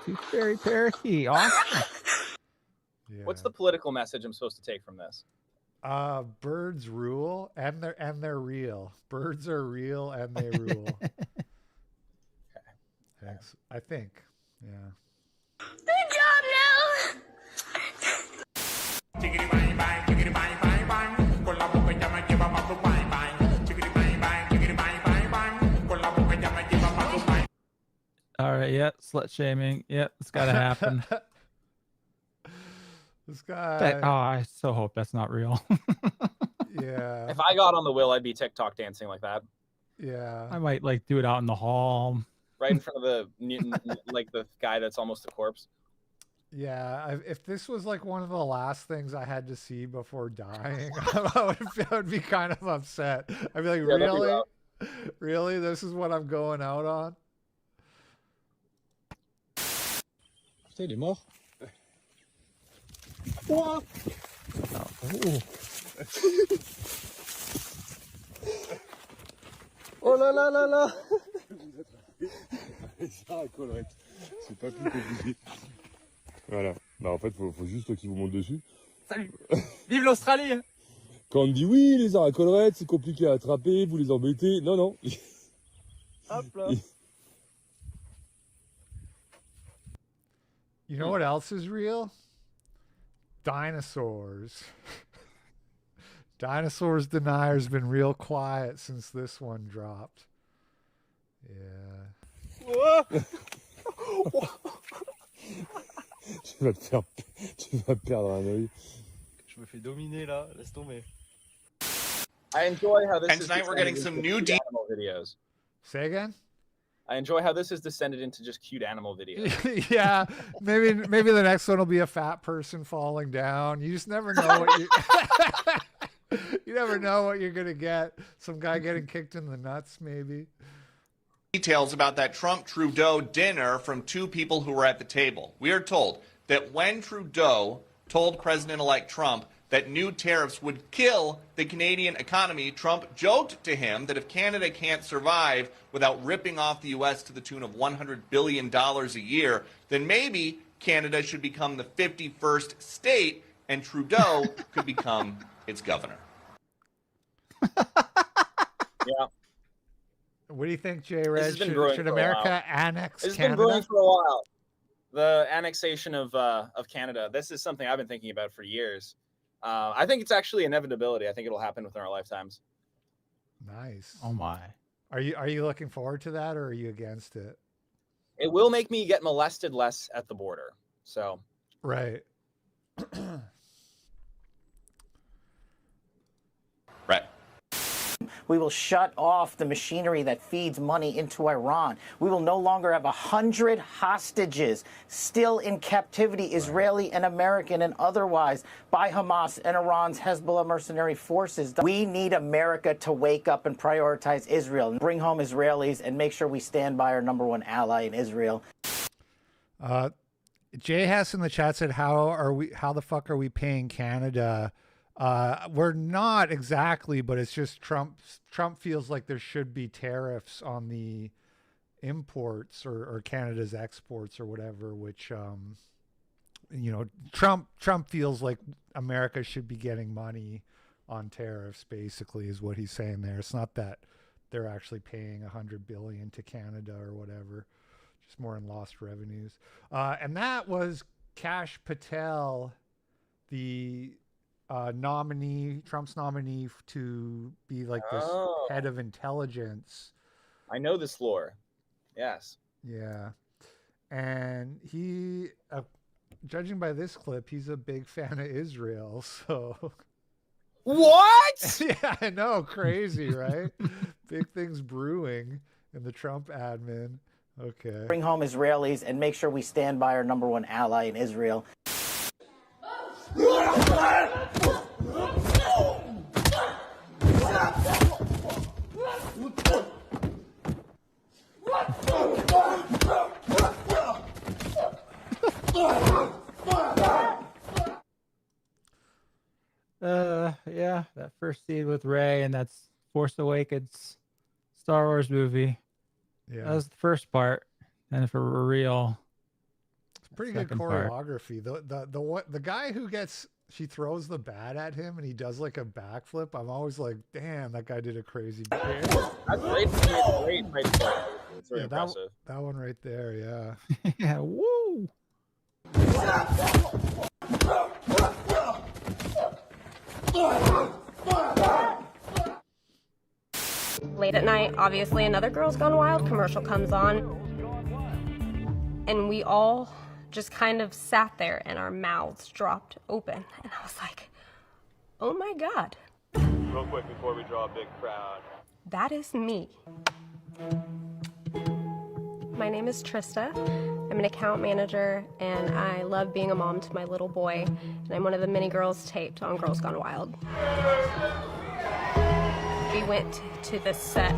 Tooth Fairy parakeet. Awesome. Yeah. What's the political message I'm supposed to take from this? Birds rule and they're real. Birds are real and they rule. Okay. Thanks. I think. Yeah. Good job, Nell! All right, yeah, slut shaming. Yep, it's got to happen. This guy. I so hope that's not real. Yeah. If I got on the wheel, I'd be TikTok dancing like that. Yeah. I might do it out in the hall. Right in front of the the guy that's almost a corpse. Yeah, if this was like one of the last things I had to see before dying, I would be kind of upset. I'd be like, really? Really? This is what I'm going out on? Putain, il est mort. What? Oh là là là là. Ça, Colrette. C'est pas plus compliqué. Voilà. Bah en fait, faut juste qu'il vous monte dessus. Salut. Vive l'Australie. Quand on dit oui, les arts à collerette, c'est compliqué à attraper, vous les embêtez. Non, non. Hop là. You know what else is real? Dinosaurs. Dinosaurs Denier's been real quiet since this one dropped. Yeah. Tu vas perdre un œil. Je me fais dominer là, laisse tomber. I enjoy how this. And tonight we're getting some new animal videos. Say again? I enjoy how this has descended into just cute animal videos. Yeah, maybe the next one will be a fat person falling down. You just never know what you never know what you're gonna get. Some guy getting kicked in the nuts, maybe. Details about that Trump-Trudeau dinner from two people who were at the table. We are told that when Trudeau told President-elect Trump that new tariffs would kill the Canadian economy, Trump joked to him that if Canada can't survive without ripping off the U.S. to the tune of $100 billion a year, then maybe Canada should become the 51st state and Trudeau could become its governor. Yeah. What do you think, JREG? Should for America annex It's Canada? been brewing for a while. The annexation of Canada. This is something I've been thinking about for years. I think it's actually inevitability. I think it'll happen within our lifetimes. Nice. Oh my. Are you looking forward to that, or are you against it? It will make me get molested less at the border. So. Right. Right. We will shut off the machinery that feeds money into Iran. We will no longer have 100 hostages still in captivity, Israeli and American and otherwise, by Hamas and Iran's Hezbollah mercenary forces. We need America to wake up and prioritize Israel and bring home Israelis and make sure we stand by our #1 ally in Israel. Jay Hess in the chat said, how the fuck are we paying Canada? We're not exactly, but it's just Trump feels like there should be tariffs on the imports or Canada's exports or whatever, which, Trump feels like America should be getting money on tariffs, basically, is what he's saying there. It's not that they're actually paying $100 billion to Canada or whatever, just more in lost revenues. And that was Kash Patel, the Trump's nominee to be like this head of intelligence. I know this lore. Yes. Yeah. And he, judging by this clip, he's a big fan of Israel. So. What? Yeah, I know. Crazy, right? Big things brewing in the Trump admin. Okay. Bring home Israelis and make sure we stand by our #1 ally in Israel. Yeah, that first scene with Rey, and that's Force Awakens, Star Wars movie. Yeah, that was the first part, and if it were real, it's pretty good choreography. The guy who she throws the bat at him and he does like a backflip. I'm always like, damn, that guy did a crazy. That's great. It's very impressive. That one right there, yeah. Yeah, woo. Late at night, obviously another Girls Gone Wild commercial comes on, and we all just kind of sat there and our mouths dropped open, and I was like, oh my God. Real quick before we draw a big crowd. That is me. My name is Trista. I'm an account manager, and I love being a mom to my little boy, and I'm one of the many girls taped on Girls Gone Wild. We went to the set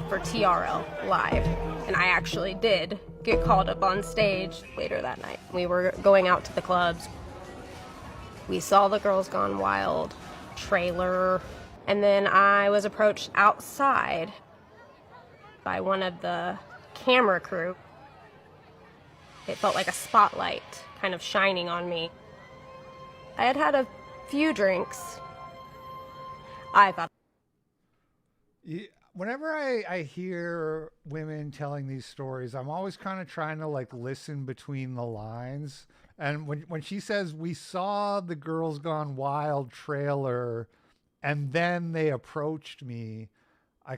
for TRL live, and I actually did get called up on stage later that night. We were going out to the clubs. We saw the Girls Gone Wild trailer, and then I was approached outside by one of the camera crew. It felt like a spotlight kind of shining on me. I had had a few drinks, I thought. Whenever I hear women telling these stories, I'm always kind of trying to like listen between the lines. And when she says we saw the Girls Gone Wild trailer and then they approached me, I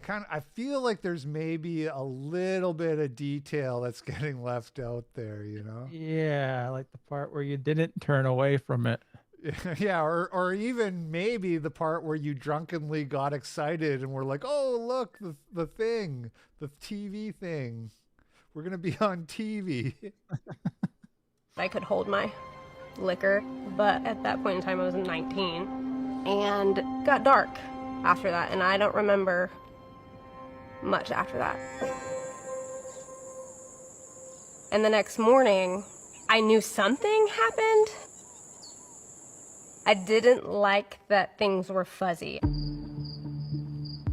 feel like there's maybe a little bit of detail that's getting left out there, you know? Yeah, I like the part where you didn't turn away from it. Yeah, or even maybe the part where you drunkenly got excited and were like, "Oh, look, the thing, the TV thing. We're going to be on TV." I could hold my liquor, but at that point in time I was 19 and it got dark after that, and I don't remember much after that. And the next morning, I knew something happened. I didn't like that things were fuzzy.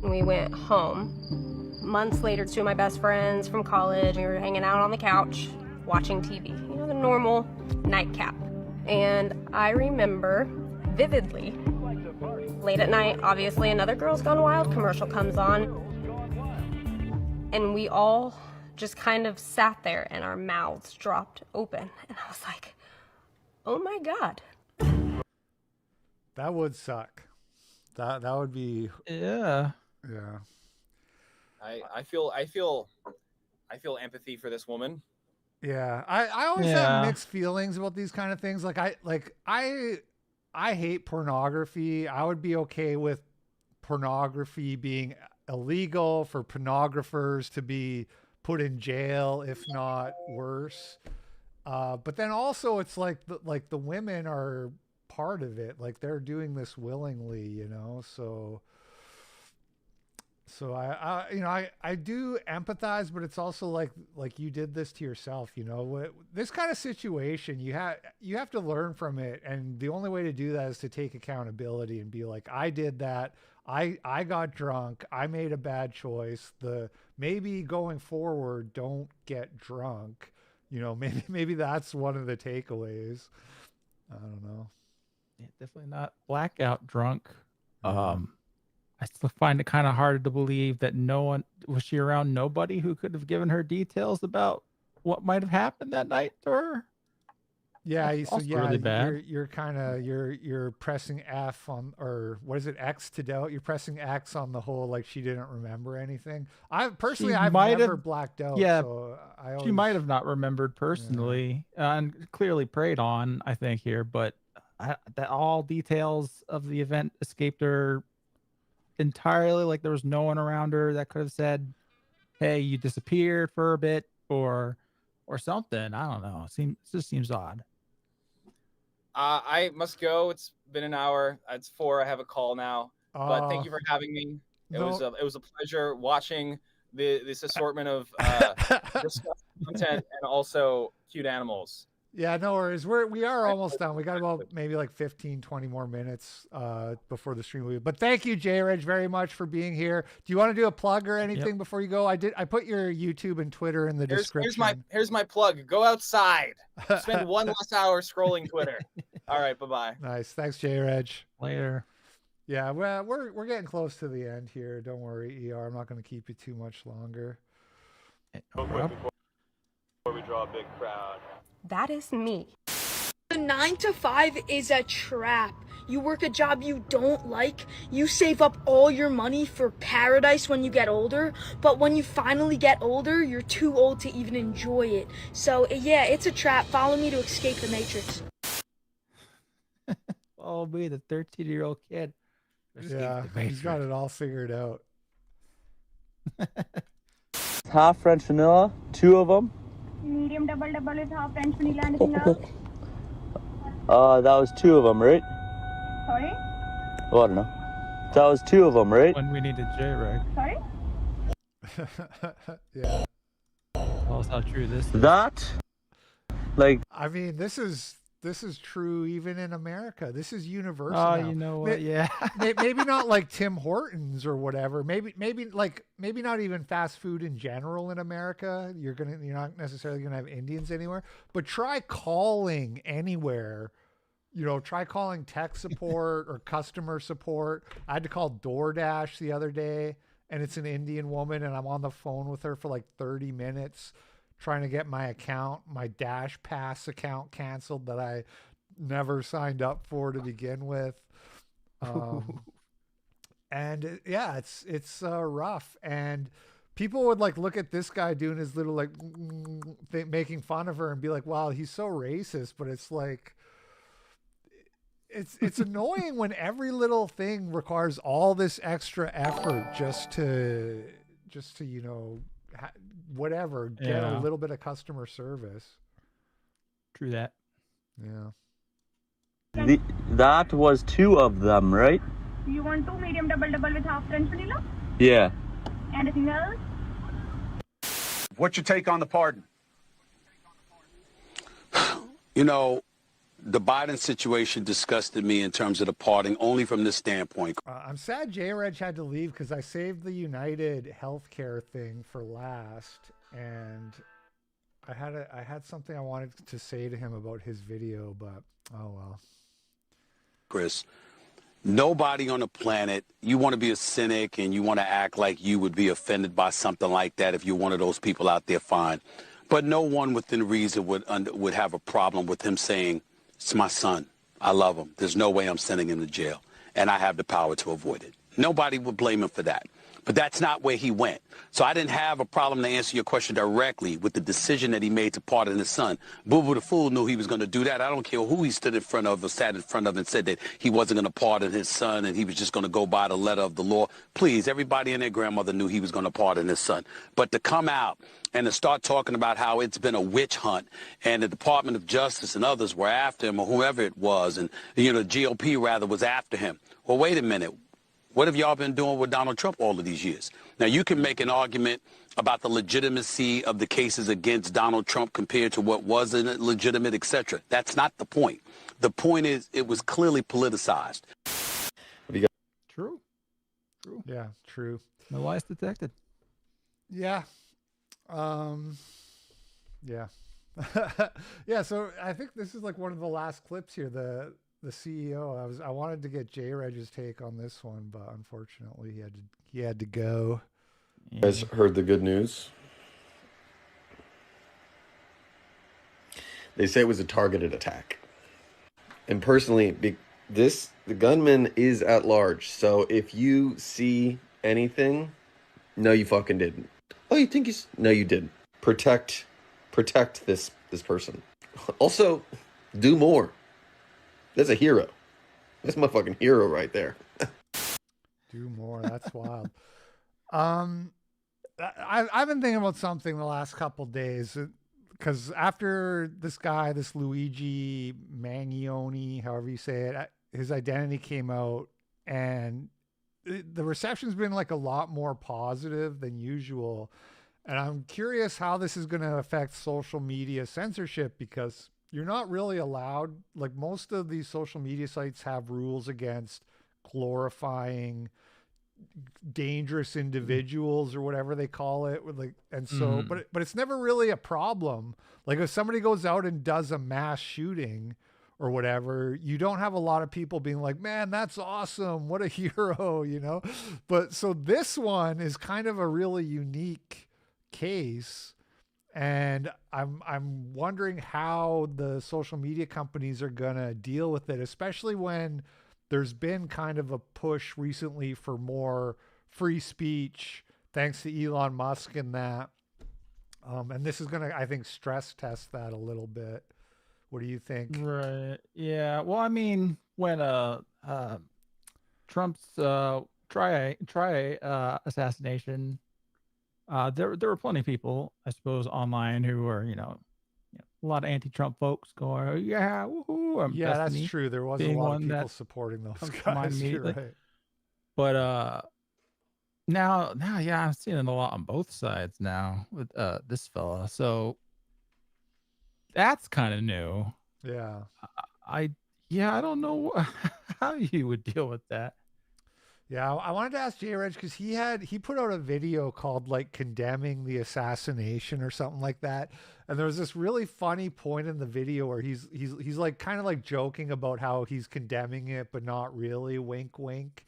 We went home. Months later, two of my best friends from college, we were hanging out on the couch, watching TV, you know, the normal nightcap. And I remember vividly, late at night, obviously another Girls Gone Wild commercial comes on, and we all just kind of sat there and our mouths dropped open. And I was like, oh my God. That would suck. That would be. Yeah. Yeah. I feel empathy for this woman. Yeah. I always have mixed feelings about these kind of things. I hate pornography. I would be okay with pornography being illegal, for pornographers to be put in jail, if not worse. But then also it's like the women are part of it, like they're doing this willingly, you know. So I do empathize, but it's also like you did this to yourself, you know. This kind of situation, you have to learn from it, and the only way to do that is to take accountability and be like, I did that. I got drunk. I made a bad choice. Maybe going forward, don't get drunk. You know, maybe that's one of the takeaways. I don't know. Yeah, definitely not blackout drunk. I still find it kind of hard to believe that was she around nobody who could have given her details about what might have happened that night to her? Yeah, Really bad. You're pressing F on, or what is it, X to doubt? You're pressing X on the whole, like she didn't remember anything. I've never blacked out. Yeah, so she might have not remembered personally, and clearly preyed on, I think, here, but that all details of the event escaped her entirely. Like there was no one around her that could have said, "Hey, you disappeared for a bit," or something. I don't know. It just seems odd. I must go. It's been an hour. It's 4. I have a call now. But thank you for having me. It was a pleasure watching this assortment of disgusting content and also cute animals. Yeah, no worries. We are almost done. We got about maybe like 15, 20 more minutes before the stream will be. But thank you, JREG, very much for being here. Do you want to do a plug or anything before you go? I put your YouTube and Twitter in the description. Here's my plug. Go outside. Spend one less hour scrolling Twitter. All right, bye-bye. Nice. Thanks, JREG. Later. Yeah, well, we're getting close to the end here. Don't worry, ER. I'm not going to keep you too much longer. Real quick before we draw a big crowd. That is me. The 9 to 5 is a trap. You work a job you don't like, you save up all your money for paradise when you get older, but when you finally get older, you're too old to even enjoy it. So yeah, it's a trap. Follow me to escape the matrix. Oh, me, the 13-year-old kid. Yeah, he's got it all figured out. Half French vanilla, 2 of them. Medium double with half French vanilla. Anything else? That was 2 of them, right? Sorry? Oh, I don't know. That was 2 of them, right? When we needed JREG. Sorry? Yeah. Tell us how true this is. That? Like, I mean, this is true even in America. This is universal. Oh, now. you know what? Yeah. Maybe not like Tim Hortons or whatever. Maybe not even fast food in general in America. You're not necessarily gonna have Indians anywhere. But try calling anywhere, try calling tech support or customer support. I had to call DoorDash the other day, and it's an Indian woman, and I'm on the phone with her for like 30 minutes trying to get my Dash Pass account canceled that I never signed up for to begin with. And it's rough. And people would like look at this guy doing his little like making fun of her and be like, wow, he's so racist. But it's like, it's annoying when every little thing requires all this extra effort just to whatever, get a little bit of customer service. True that. Yeah. That was 2 of them, right? You want 2 medium double with half French vanilla? Yeah. Anything else? What's your take on the pardon? The Biden situation disgusted me in terms of the pardon, only from this standpoint. I'm sad JREG had to leave because I saved the United healthcare thing for last, and I had something I wanted to say to him about his video, but oh well. Chris, nobody on the planet, you want to be a cynic and you want to act like you would be offended by something like that if you're one of those people out there, fine. But no one within reason would have a problem with him saying, it's my son. I love him. There's no way I'm sending him to jail. And I have the power to avoid it. Nobody would blame him for that. But that's not where he went. So I didn't have a problem to answer your question directly with the decision that he made to pardon his son. Boo Boo the Fool knew he was going to do that. I don't care who he stood in front of or sat in front of and said that he wasn't going to pardon his son and he was just going to go by the letter of the law. Please, everybody and their grandmother knew he was going to pardon his son. But to come out and to start talking about how it's been a witch hunt and the Department of Justice and others were after him or whoever it was, and the GOP rather was after him. Well, wait a minute. What have y'all been doing with Donald Trump all of these years? Now, you can make an argument about the legitimacy of the cases against Donald Trump compared to what wasn't legitimate, etc. That's not the point. The point is it was clearly politicized. True. Yeah, true. No lies detected. Yeah. Yeah. Yeah, so I think this is like one of the last clips here. The CEO. I wanted to get JREG's take on this one, but unfortunately he had to go. You guys heard the good news? They say it was a targeted attack. And personally, the gunman is at large. So if you see anything, no, you fucking didn't. Oh, you think he's... No, you didn't. Protect this person. Also, do more. That's a hero. That's my fucking hero right there. Do more. That's wild. I've been thinking about something the last couple days, because after this guy, this Luigi Mangione, however you say it, his identity came out, and the reception's been like a lot more positive than usual. And I'm curious how this is going to affect social media censorship, because you're not really allowed, like most of these social media sites have rules against glorifying dangerous individuals or whatever they call it, like, and so but it's never really a problem. Like if somebody goes out and does a mass shooting or whatever, you don't have a lot of people being like, man, that's awesome, what a hero, but so this one is kind of a really unique case. And I'm wondering how the social media companies are going to deal with it, especially when there's been kind of a push recently for more free speech, thanks to Elon Musk and that. And this is going to, I think, stress test that a little bit. What do you think? Right. Yeah. Well, I mean, when Trump's assassination, there were plenty of people, I suppose, online who were, a lot of anti-Trump folks going, oh, yeah, woohoo. Yeah, that's true. There was a lot of people supporting those guys. You're right. But now, yeah, I'm seeing it a lot on both sides now with this fella. So that's kind of new. Yeah. I don't know how you would deal with that. Yeah, I wanted to ask JREG because he put out a video called like condemning the assassination or something like that, and there was this really funny point in the video where he's like kind of like joking about how he's condemning it but not really, wink wink,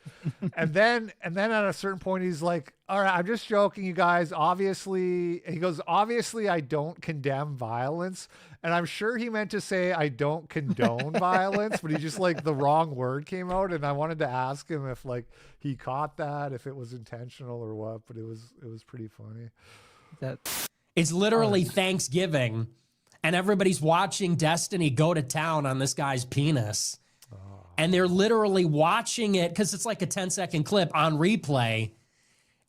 and then at a certain point he's like, all right, I'm just joking, you guys. Obviously, he goes, obviously I don't condemn violence, and I'm sure he meant to say I don't condone violence, but he just like the wrong word came out, and I wanted to ask him if like he caught that, if it was intentional or what, but it was pretty funny. It's literally Thanksgiving, and everybody's watching Destiny go to town on this guy's penis. And they're literally watching it because it's like a 10-second clip on replay.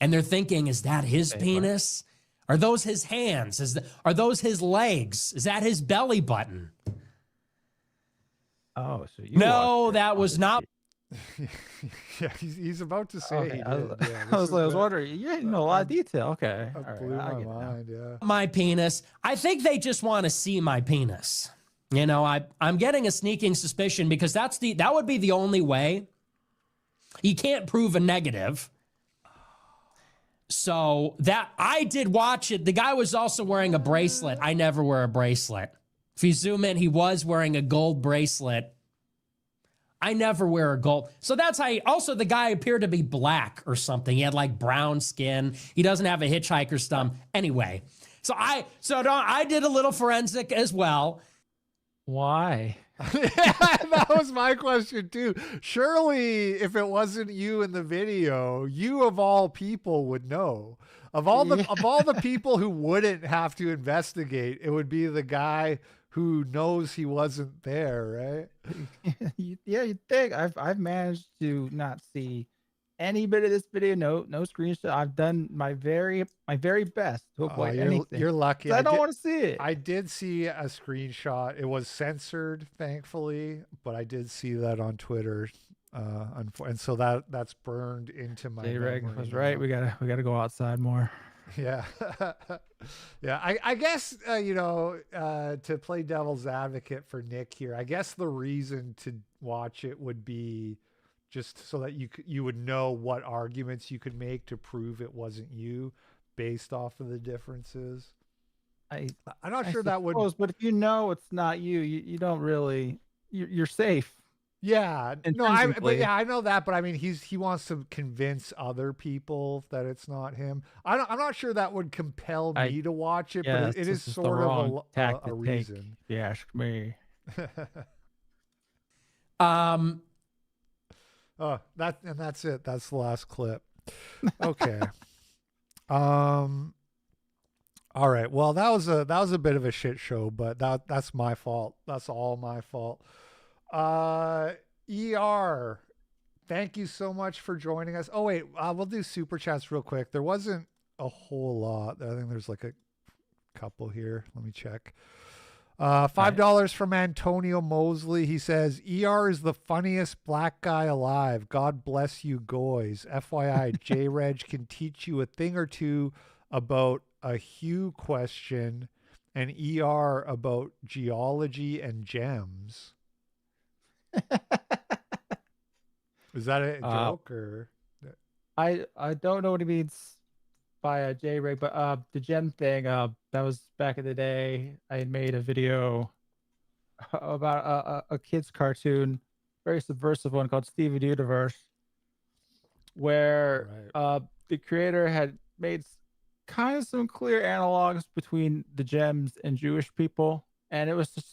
And they're thinking, is that his penis? Are those his hands? Are those his legs? Is that his belly button? Oh, so you No, that was not. Yeah, he's about to say Okay, he I did. Yeah, was wondering. You didn't know a lot of detail. Okay. All right, blew I my get it now. mind, yeah. My penis. I think they just want to see my penis. You know, I'm getting a sneaking suspicion because that would be the only way. You can't prove a negative. So that I did watch it. The guy was also wearing a bracelet. I never wear a bracelet. If you zoom in, he was wearing a gold bracelet. I never wear a gold. So that's how also the guy appeared to be black or something. He had like brown skin. He doesn't have a hitchhiker's thumb. Anyway, so I did a little forensic as well. Why? Yeah, that was my question too. Surely if it wasn't you in the video, you of all people would know. Of all the people who wouldn't have to investigate, it would be the guy who knows he wasn't there, right? Yeah, you'd think. I've managed to not see any bit of this video. No screenshot. I've done my very best to avoid anything. You're lucky. I don't want to see it. I did see a screenshot. It was censored, thankfully, but I did see that on Twitter. And so that's burned into my JREG memory was now. right. We gotta go outside more. Yeah. Yeah. I guess, to play devil's advocate for Nick here, I guess the reason to watch it would be just so that you would know what arguments you could make to prove it wasn't you based off of the differences. I'm not sure that would. But if you know it's not you, you don't really. You're safe. Yeah, no, I know that, but I mean, he wants to convince other people that it's not him. I'm not sure that would compel me to watch it, but it is sort of a reason. If you ask me. Oh, that's it. That's the last clip. Okay. All right. Well, that was a bit of a shit show, but that's my fault. That's all my fault. ER, thank you so much for joining us. Oh wait, we'll do super chats real quick. There wasn't a whole lot. I think there's like a couple here. Let me check. $5 from Antonio Mosley. He says, ER is the funniest black guy alive. God bless you, goys. FYI, JREG can teach you a thing or two about a Hugh question and ER about geology and gems. Is that a joke or? I don't know what he means by JREG, but the gem thing, that was back in the day. I had made a video about a kid's cartoon, very subversive one called Steven Universe, where the creator had made kind of some clear analogs between the gems and Jewish people. And it was just,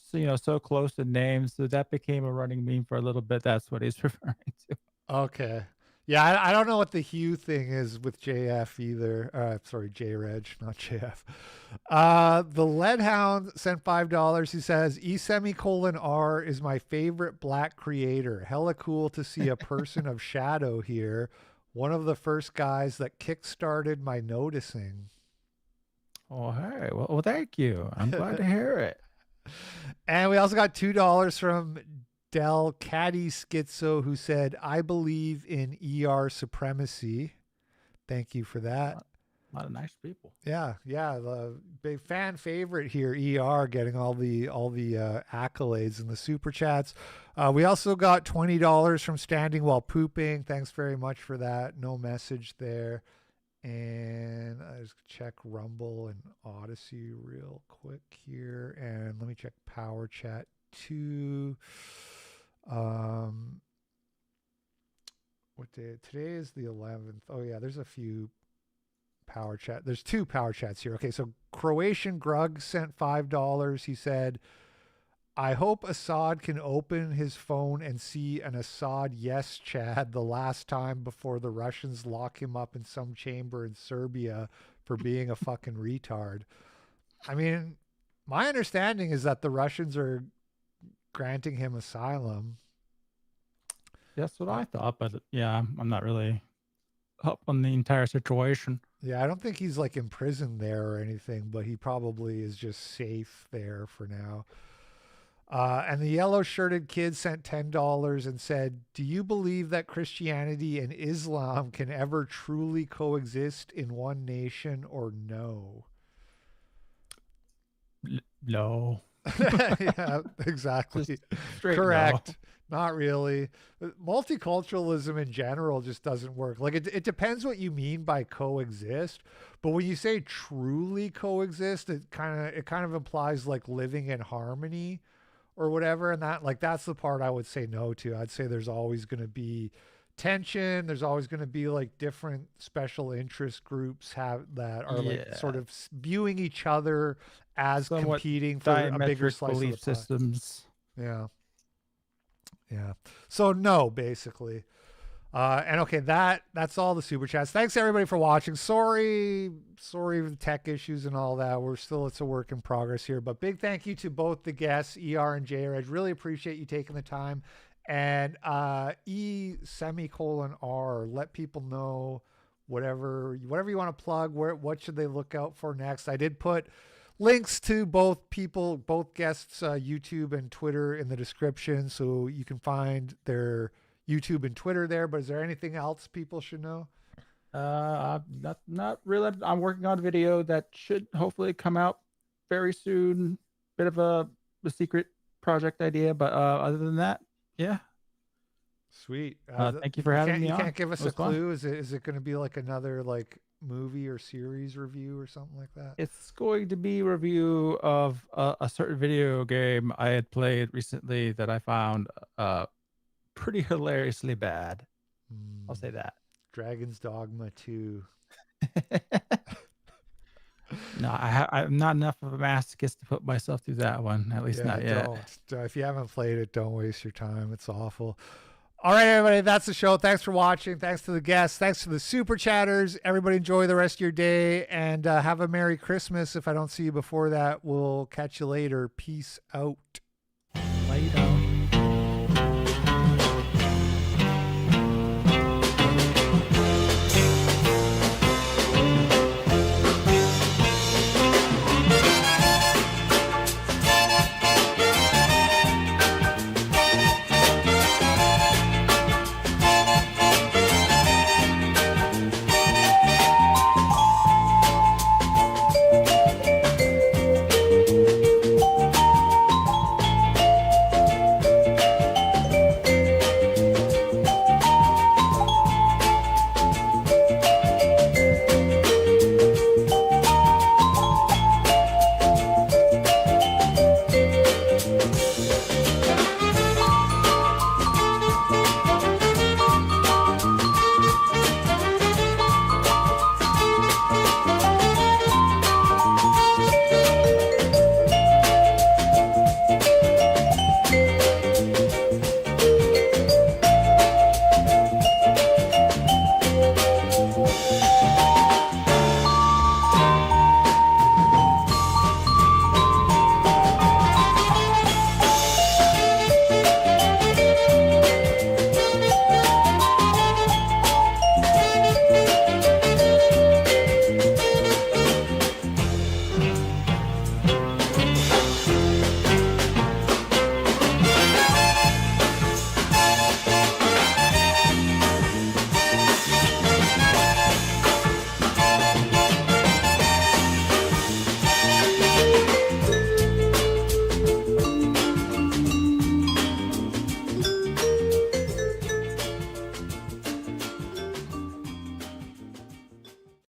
so close in names. So that became a running meme for a little bit. That's what he's referring to. Okay. Yeah, I don't know what the Hugh thing is with JF either. Sorry, JREG, not JF. The Leadhound sent $5. He says, E:*R is my favorite black creator. Hella cool to see a person of shadow here. One of the first guys that kickstarted my noticing. Oh, hey. Well, thank you. I'm glad to hear it. And we also got $2 from Del Caddy Schizo, who said, I believe in ER supremacy. Thank you for that. A lot of nice people. Yeah, the big fan favorite here, ER, getting all the accolades and the super chats. We also got $20 from Standing While Pooping. Thanks very much for that. No message there. And I just check Rumble and Odyssey real quick here, and let me check Power Chat too. What day? Today is the 11th. Oh yeah, there's a few Power Chat. There's 2 Power Chats here. Okay, so Croatian Grug sent $5. He said, I hope Assad can open his phone and see an Assad yes Chad the last time before the Russians lock him up in some chamber in Serbia for being a fucking retard. I mean, my understanding is that the Russians are granting him asylum. That's what I thought, but yeah, I'm not really up on the entire situation. Yeah, I don't think he's like imprisoned there or anything, but he probably is just safe there for now. And the yellow-shirted kid sent $10 and said, do you believe that Christianity and Islam can ever truly coexist in one nation or no? No. Yeah, exactly. Correct. No. Not really. Multiculturalism in general just doesn't work. Like it depends what you mean by coexist, but when you say truly coexist, it kind of implies like living in harmony or whatever, and that's the part I would say no to. I'd say there's always going to be tension. There's always going to be like different special interest groups that are like sort of viewing each other as somewhat competing for a bigger slice of the pie. Systems. Yeah. So no, basically. And okay, that's all the super chats. Thanks everybody for watching. Sorry for the tech issues and all that. It's a work in progress here, but big thank you to both the guests, ER and JREG. Really appreciate you taking the time. And E:'R, let people know whatever you want to plug. What should they look out for next? I did put links to both guests' YouTube and Twitter in the description, so you can find their YouTube and Twitter there. But is there anything else people should know? Not really. I'm working on a video that should hopefully come out very soon. Bit of a secret project idea, but other than that, yeah. Sweet. Thank you for having me on. You can't give us a clue. Is it going to be like another like movie or series review or something like that? It's going to be a review of a certain video game I had played recently that I found pretty hilariously bad. I'll say that. Dragon's Dogma 2. No, I'm not enough of a masochist to put myself through that one. At least not yet. Don't. If you haven't played it, don't waste your time. It's awful. All right, everybody, that's the show. Thanks for watching. Thanks to the guests. Thanks to the super chatters. Everybody enjoy the rest of your day and have a Merry Christmas. If I don't see you before that, we'll catch you later. Peace out. Later.